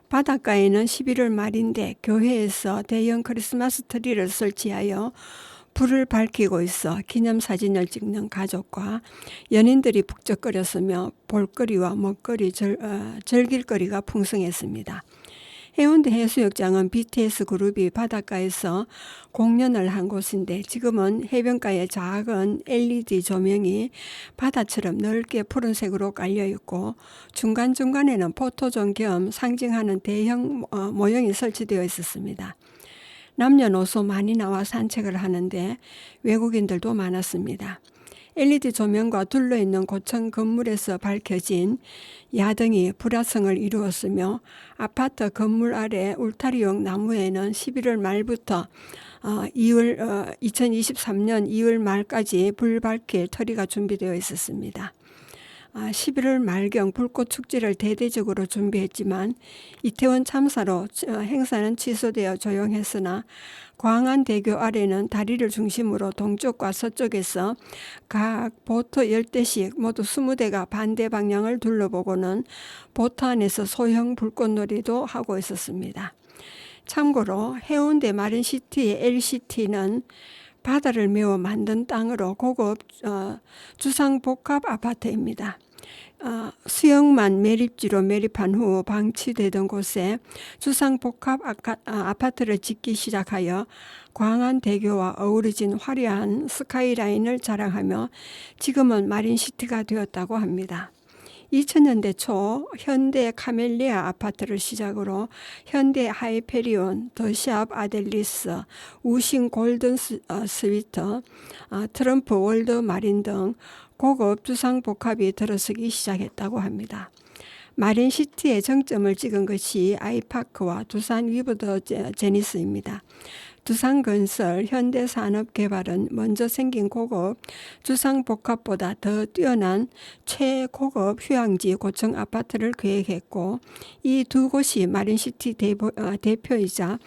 바닷가에는 11월 말인데 교회에서 대형 크리스마스 트리를 설치하여 불을 밝히고 있어 기념사진을 찍는 가족과 연인들이 북적거렸으며 볼거리와 먹거리, 즐길거리가 풍성했습니다. 해운대 해수욕장은 BTS 그룹이 바닷가에서 공연을 한 곳인데 지금은 해변가에 작은 LED 조명이 바다처럼 넓게 푸른색으로 깔려 있고 중간중간에는 포토존 겸 상징하는 대형 모형이 설치되어 있었습니다. 남녀노소 많이 나와 산책을 하는데 외국인들도 많았습니다. LED 조명과 둘러있는 고층 건물에서 밝혀진 야등이 불화성을 이루었으며 아파트 건물 아래 울타리용 나무에는 11월 말부터 2023년 2월 말까지 불 밝힐 터리가 준비되어 있었습니다. 11월 말경 불꽃 축제를 대대적으로 준비했지만 이태원 참사로 행사는 취소되어 조용했으나 광안대교 아래는 다리를 중심으로 동쪽과 서쪽에서 각 보트 10대씩 모두 20대가 반대 방향을 둘러보고는 보트 안에서 소형 불꽃놀이도 하고 있었습니다. 참고로 해운대 마린시티의 LCT는 바다를 메워 만든 땅으로 고급 주상복합 아파트입니다. 수영만 매립지로 매립한 후 방치되던 곳에 주상복합 아파트를 짓기 시작하여 광안대교와 어우러진 화려한 스카이라인을 자랑하며 지금은 마린시티가 되었다고 합니다. 2000년대 초 현대 카멜리아 아파트를 시작으로 현대 하이페리온, 더샵 아델리스, 우신 골든 스위터, 트럼프 월드 마린 등 고급 주상복합이 들어서기 시작했다고 합니다. 마린시티의 정점을 찍은 것이 아이파크와 두산 위브더 제니스입니다. 두산건설, 현대산업개발은 먼저 생긴 고급 주상복합보다 더 뛰어난 최고급 휴양지 고층 아파트를 계획했고 이 두 곳이 마린시티 대표이자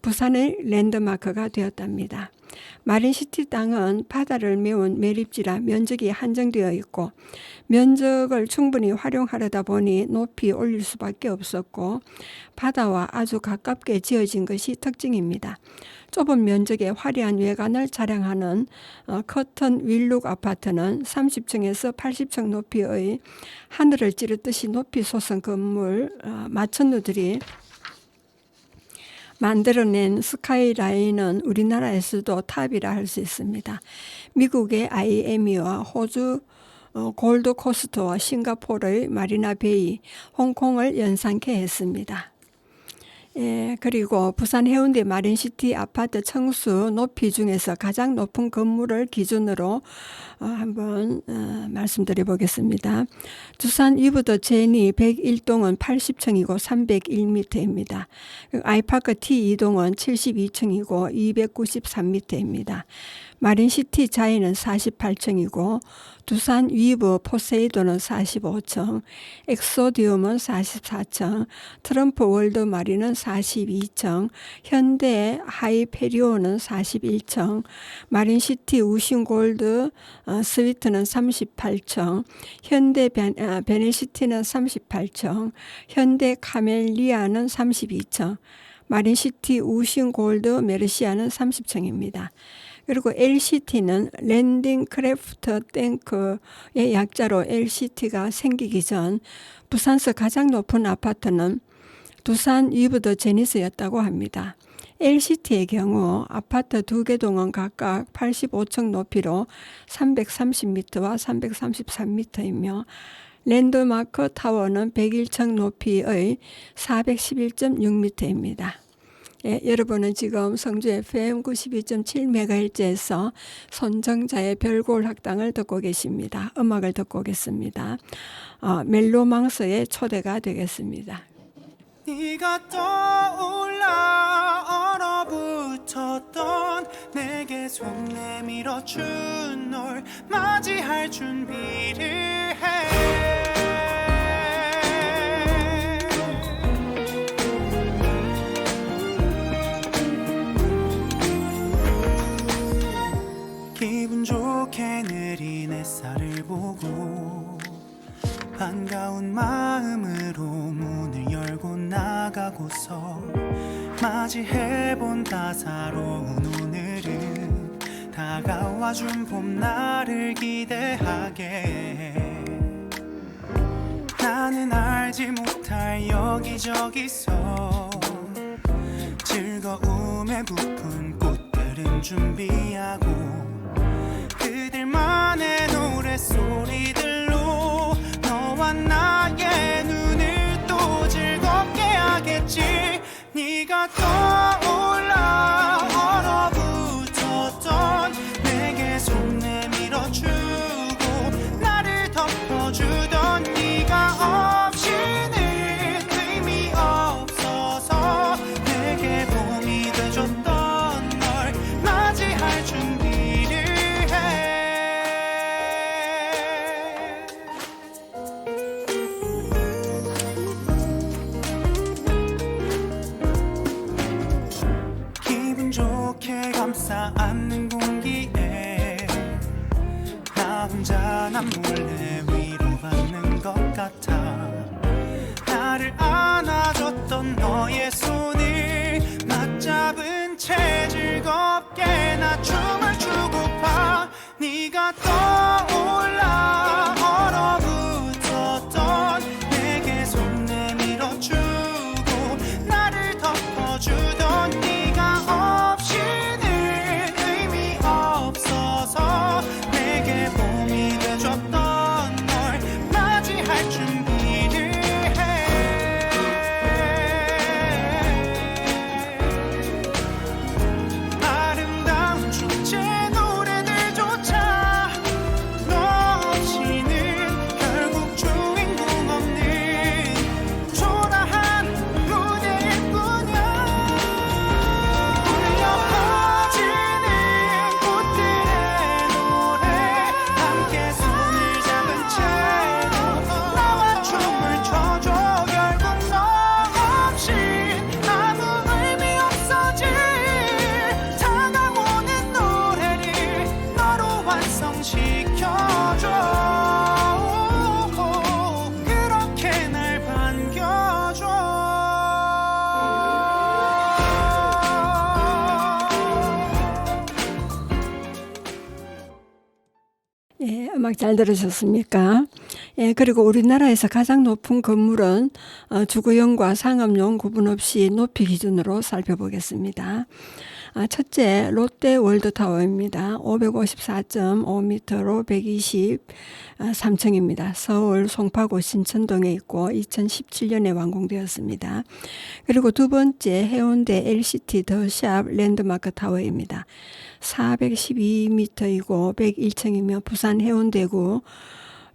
부산의 랜드마크가 되었답니다. 마린시티 땅은 바다를 메운 매립지라 면적이 한정되어 있고 면적을 충분히 활용하려다 보니 높이 올릴 수밖에 없었고 바다와 아주 가깝게 지어진 것이 특징입니다. 좁은 면적의 화려한 외관을 자랑하는 커튼 윌룩 아파트는 30층에서 80층 높이의 하늘을 찌르듯이 높이 솟은 건물 마천루들이 만들어낸 스카이라인은 우리나라에서도 탑이라 할 수 있습니다. 미국의 IME와 호주 골드코스트와 싱가포르의 마리나베이, 홍콩을 연상케 했습니다. 그리고 부산 해운대 마린시티 아파트 층수 높이 중에서 가장 높은 건물을 기준으로 한번 말씀드려 보겠습니다. 두산 위브더 제니 101동은 80층이고 301m입니다. 아이파크 T2동은 72층이고 293m입니다. 마린시티 자이는 48층이고 두산 위브 포세이돈은 45층, 엑소디움은 44층, 트럼프 월드 마린은 42층, 현대 하이페리온은 41층, 마린시티 우신골드 스위트는 38층, 현대 베네시티는 38층, 현대 카멜리아는 32층, 마린시티 우신골드 메르시아는 30층입니다. 그리고 LCT는 랜딩 크래프트 탱크의 약자로 LCT가 생기기 전 부산서 가장 높은 아파트는 두산 위브더 제니스였다고 합니다. LCT의 경우 아파트 2개 동은 각각 85층 높이로 330m와 333m이며 랜드마크 타워는 101층 높이의 411.6m입니다. 여러분은 지금 성주 FM 92.7MHz에서 손정자의 별골 학당을 듣고 계십니다. 음악을 듣고 오겠습니다. 멜로망스의 초대가 되겠습니다. 네가 떠올라 얼어붙었던 내게 손 내밀어준 널 맞이할 준비를 해 기분 좋게 내린 햇살을 보고 반가운 마음으로 문을 열고 나가고서 맞이해본 따사로운 오늘은 다가와준 봄날을 기대하게 해. 나는 알지 못할 여기저기서 즐거움에 부푼 꽃들은 준비하고 그들만의 노랫소리들로 너와 나의 눈을 또 즐겁게 하겠지. 네가 떠올라 얼어붙었던 내게 손 내밀어주고 나를 덮어주던 네가 없이는 의미 없어서 내게 봄이 돼줬던 널 맞이할 준비를 해. 기분 좋게 감싸 안는 공기에 나 혼자 난 몰래 위로받는 것 같아. 나를 안아줬던 너의 손을 맞잡은 채 즐겁게 나 춤을 추고파. 네가 떠올라 얼어붙었던 내게 손 내밀어주고 나를 덮어주던 네가 없이는 의미 없어서 내게 봄이 돼줬던 널 맞이할 준비를 해. 아름다운 축제 노래들조차 너 없이는 결국 주인공 없는 초라한 무대일 뿐이야. 울려 퍼지는 꽃들의 노래 함께 손을 잡은 채로 나와 춤을 춰줘. 결국 너 없이 아무 의미 없어질 다가오는 노래를 너로 완성시켜줘. 그렇게 날 반겨줘. 예, 음악 잘 들으셨습니까? 예, 그리고 우리나라에서 가장 높은 건물은 주거용과 상업용 구분 없이 높이 기준으로 살펴보겠습니다. 첫째, 롯데월드타워입니다. 554.5m로 123층입니다. 서울 송파구 신천동에 있고 2017년에 완공되었습니다. 그리고 두 번째, 해운대 LCT 더샵 랜드마크 타워입니다. 412m이고 101층이며 부산 해운대구에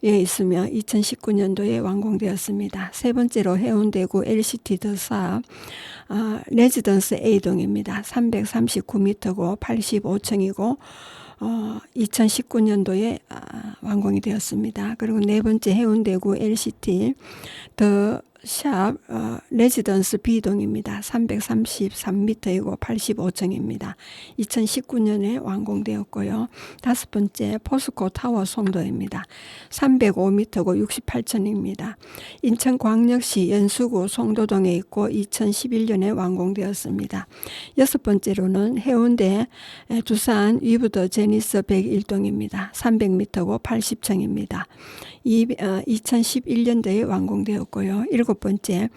있으며 2019년도에 완공되었습니다. 세 번째로 해운대구 LCT 더샵 레지던스 A동입니다. 339m고 85층이고 2019년도에 완공이 되었습니다. 그리고 네 번째 해운대구 LCT 더 샵 레지던스 B동입니다. 333m이고 85층입니다. 2019년에 완공되었고요. 다섯 번째 포스코 타워 송도입니다. 305m고 68층입니다. 인천광역시 연수구 송도동에 있고 2011년에 완공되었습니다. 여섯 번째로는 해운대 두산 위브더 제니스 101동입니다. 300m고 80층입니다. 2011년도에 완공되었고요. 일곱 번째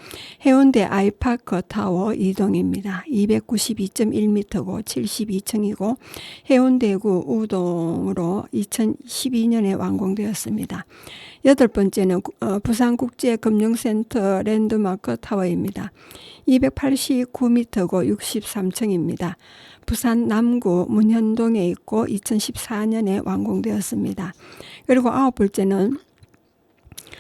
해운대 아이파크 타워 2동입니다. 292.1m고 72층이고 해운대구 우동으로 2012년에 완공되었습니다. 여덟 번째는 부산국제금융센터 랜드마크 타워입니다. 289m고 63층입니다. 부산 남구 문현동에 있고 2014년에 완공되었습니다. 그리고 아홉 번째는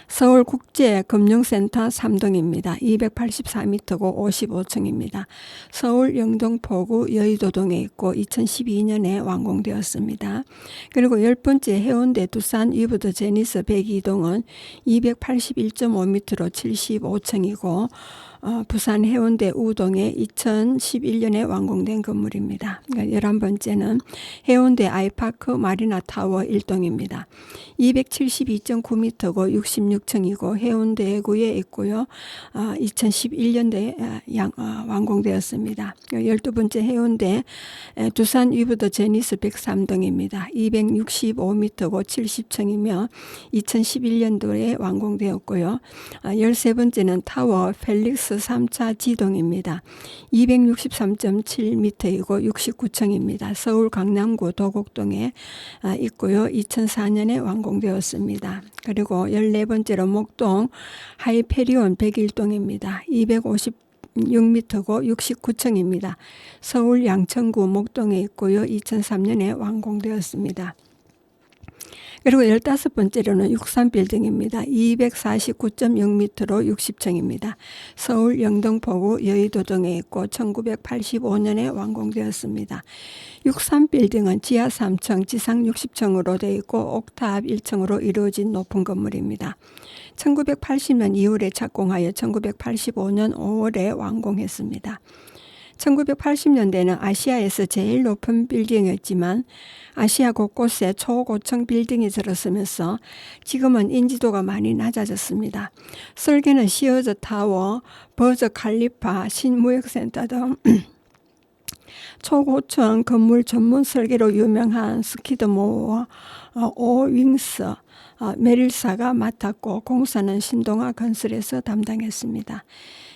서울국제금융센터 3동입니다. 284m고 55층입니다. 서울 영등포구 여의도동에 있고 2012년에 완공되었습니다. 그리고 열 번째 해운대 두산 위브더 제니스 102동은 281.5m로 75층이고 부산 해운대 우동에 2011년에 완공된 건물입니다. 11번째는 해운대 아이파크 마리나 타워 1동입니다. 272.9m고 66층이고 해운대구에 있고요. 2011년도에 완공되었습니다. 12번째 해운대 두산 위브더 제니스 103동입니다. 265m고 70층이며 2011년도에 완공되었고요. 13번째는 타워 펠릭스 KTX 3차 지동입니다. 263.7m이고 69층입니다. 서울 강남구 도곡동에 있고요. 2004년에 완공되었습니다. 그리고 14번째로 목동 하이페리온 101동입니다. 256m고 69층입니다. 서울 양천구 목동에 있고요. 2003년에 완공되었습니다. 그리고 15번째로는 63빌딩입니다. 249.6m로 60층입니다. 서울 영등포구 여의도 등에 있고 1985년에 완공되었습니다. 63빌딩은 지하 3층, 지상 60층으로 되어 있고 옥탑 1층으로 이루어진 높은 건물입니다. 1980년 2월에 착공하여 1985년 5월에 완공했습니다. 1980년대는 아시아에서 제일 높은 빌딩이었지만 아시아 곳곳에 초고층 빌딩이 들어서면서 지금은 인지도가 많이 낮아졌습니다. 설계는 시어즈 타워, 버즈 칼리파, 신무역센터 등 초고층 건물 전문 설계로 유명한 스키드모어, 오윙스, 메릴사가 맡았고 공사는 신동아 건설에서 담당했습니다.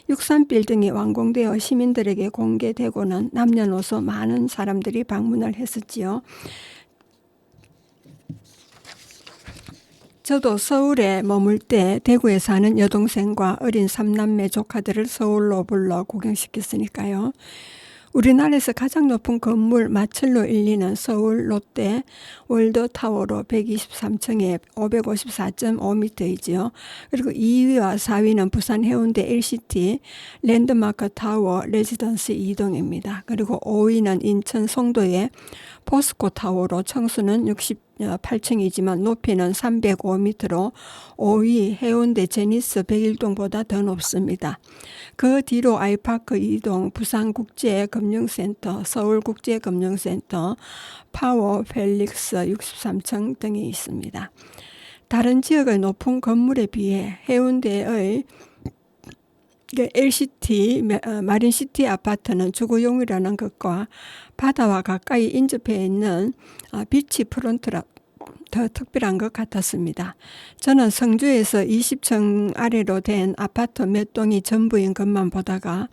63빌딩이 완공되어 시민들에게 공개되고는 남녀노소 많은 사람들이 방문을 했었지요. 저도 서울에 머물 때 대구에 사는 여동생과 어린 3남매 조카들을 서울로 불러 구경시켰으니까요. 우리나라에서 가장 높은 건물 마철로 1위는 서울 롯데 월드타워로 123층에 554.5m이지요. 그리고 2위와 4위는 부산 해운대 LCT 랜드마크 타워 레지던스 2동입니다. 그리고 5위는 인천 송도의 포스코 타워로 청수는 68층이지만 높이는 305m로 5위 해운대 제니스 101동보다 더 높습니다. 그 뒤로 아이파크 2동, 부산국제금융센터, 서울국제금융센터, 파워 펠릭스 63층 등이 있습니다. 다른 지역의 높은 건물에 비해 해운대의 LCT 마린시티 아파트는 주거용이라는 것과 바다와 가까이 인접해 있는 비치 프론트라 더 특별한 것 같았습니다. 저는 성주에서 20층 아래로 된 아파트 몇 동이 전부인 것만 보다가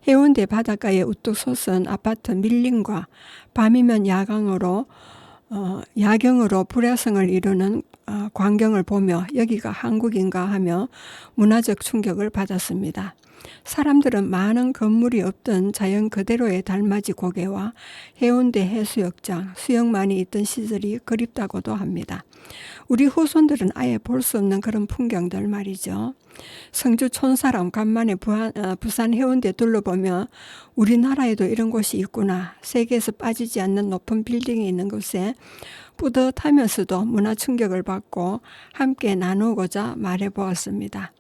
해운대 바닷가에 우뚝 솟은 아파트 밀림과 밤이면 야경으로 불야성을 이루는 광경을 보며 여기가 한국인가 하며 문화적 충격을 받았습니다. 사람들은 많은 건물이 없던 자연 그대로의 달맞이 고개와 해운대 해수욕장, 수영만이 있던 시절이 그립다고도 합니다. 우리 후손들은 아예 볼 수 없는 그런 풍경들 말이죠. 성주 촌사람 간만에 부산 해운대 둘러보며 우리나라에도 이런 곳이 있구나. 세계에서 빠지지 않는 높은 빌딩이 있는 곳에 뿌듯하면서도 문화 충격을 받고 함께 나누고자 말해보았습니다.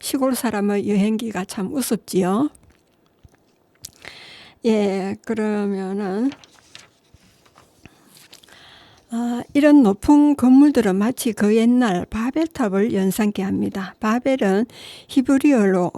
시골 사람의 여행기가 참 우습지요. 예, 그러면은 이런 높은 건물들은 마치 그 옛날 바벨탑을 연상케 합니다. 바벨은 히브리어로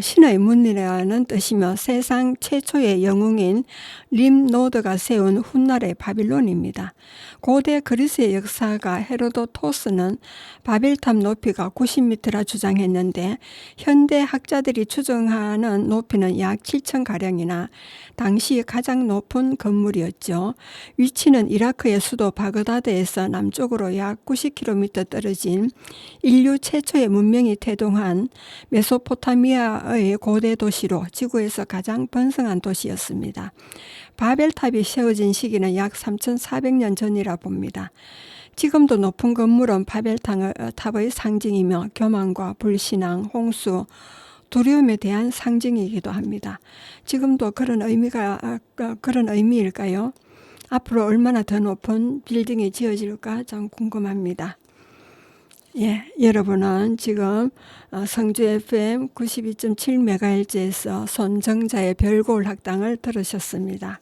신의 문이라는 뜻이며 세상 최초의 영웅인 림노드가 세운 훗날의 바빌론입니다. 고대 그리스의 역사가 헤로도토스는 바벨탑 높이가 90m라 주장했는데 현대 학자들이 추정하는 높이는 약 7층가량이나 당시 가장 높은 건물이었죠. 위치는 이라크의 수도 바그다드에서 남쪽으로 약 90km 떨어진 인류 최초의 문명이 태동한 메소포타미아의 고대 도시로 지구에서 가장 번성한 도시였습니다. 바벨탑이 세워진 시기는 약 3,400년 전이라 봅니다. 지금도 높은 건물은 바벨탑의 상징이며 교만과 불신앙, 홍수, 두려움에 대한 상징이기도 합니다. 지금도 그런 의미일까요? 앞으로 얼마나 더 높은 빌딩이 지어질까 참 궁금합니다. 예, 여러분은 지금 성주 FM 92.7MHz에서 손정자의 별고울 학당을 들으셨습니다.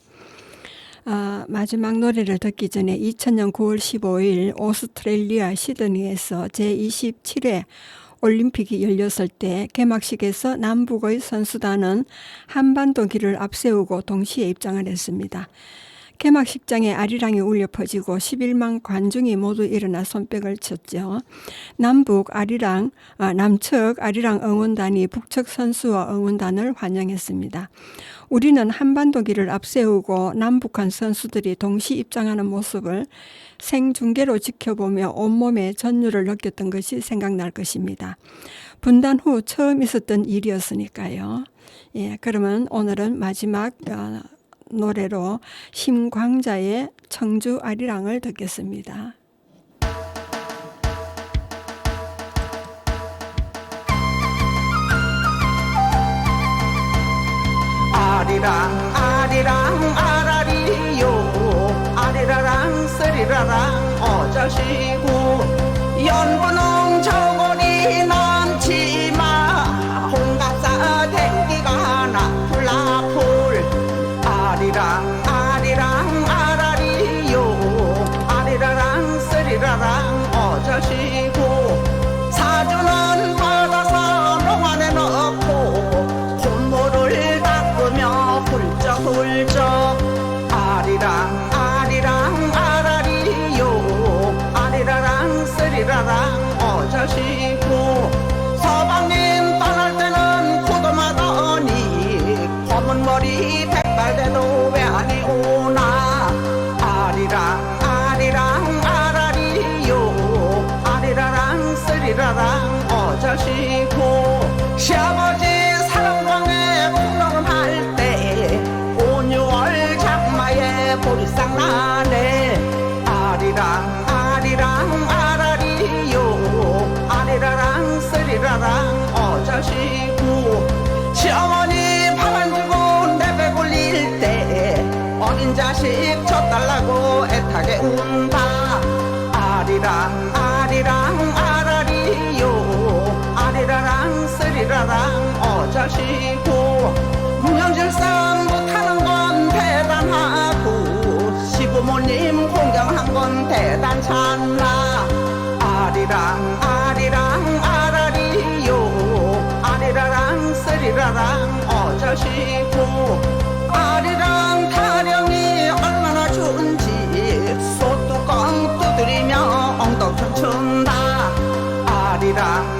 마지막 노래를 듣기 전에 2000년 9월 15일 오스트레일리아 시드니에서 제27회 올림픽이 열렸을 때 개막식에서 남북의 선수단은 한반도 길을 앞세우고 동시에 입장을 했습니다. 개막식장에 아리랑이 울려 퍼지고 11만 관중이 모두 일어나 손뼉을 쳤죠. 남측 아리랑 응원단이 북측 선수와 응원단을 환영했습니다. 우리는 한반도기를 앞세우고 남북한 선수들이 동시 입장하는 모습을 생중계로 지켜보며 온몸에 전율을 느꼈던 것이 생각날 것입니다. 분단 후 처음 있었던 일이었으니까요. 예, 그러면 오늘은 마지막 노래로 심광자의 청주 아리랑을 듣겠습니다. 아리랑 아리랑 아라리요 아리라랑 쓰리라랑 어자시고 연분홍 저고리 남치마 홍갑사 댕기가 나풀나풀 아리랑 아리랑 아라리요 아리라랑 쓰리라랑 어자시고 사주는 받아서 농안에 넣고 콧물을 닦으며 훌쩍훌쩍 아리랑 아리랑 아라리요 아리라랑 쓰리라랑 어자시고 서방님 떠날 때는 구도마더니 검은 머리 백발돼도 왜 아니 오나 아리랑 아리랑 아라리요 아리라랑 쓰리라랑 어자시고 시아버지 사랑방에 풍랑을 때 5, 6월 장마에 보리상 나네 아리랑 아리랑 아라리요 아리라랑 쓰리라랑 어자시고 시어머니 바람주고 내배 굴릴 때 어린 자식 져달라고 애타게 운다 아리랑 아리랑 아라리요 아리라랑 쓰리라랑 어자시고 무명질상 못하는 건 대단하고 시부모님 공경한 건 대단찮나 아리랑 아리랑 아라리요 아리라랑 쓰리라랑 어자시고 아리랑 타령이 얼마나 좋은지 소뚜껑 두드리며 엉덩 춤춘다 아리랑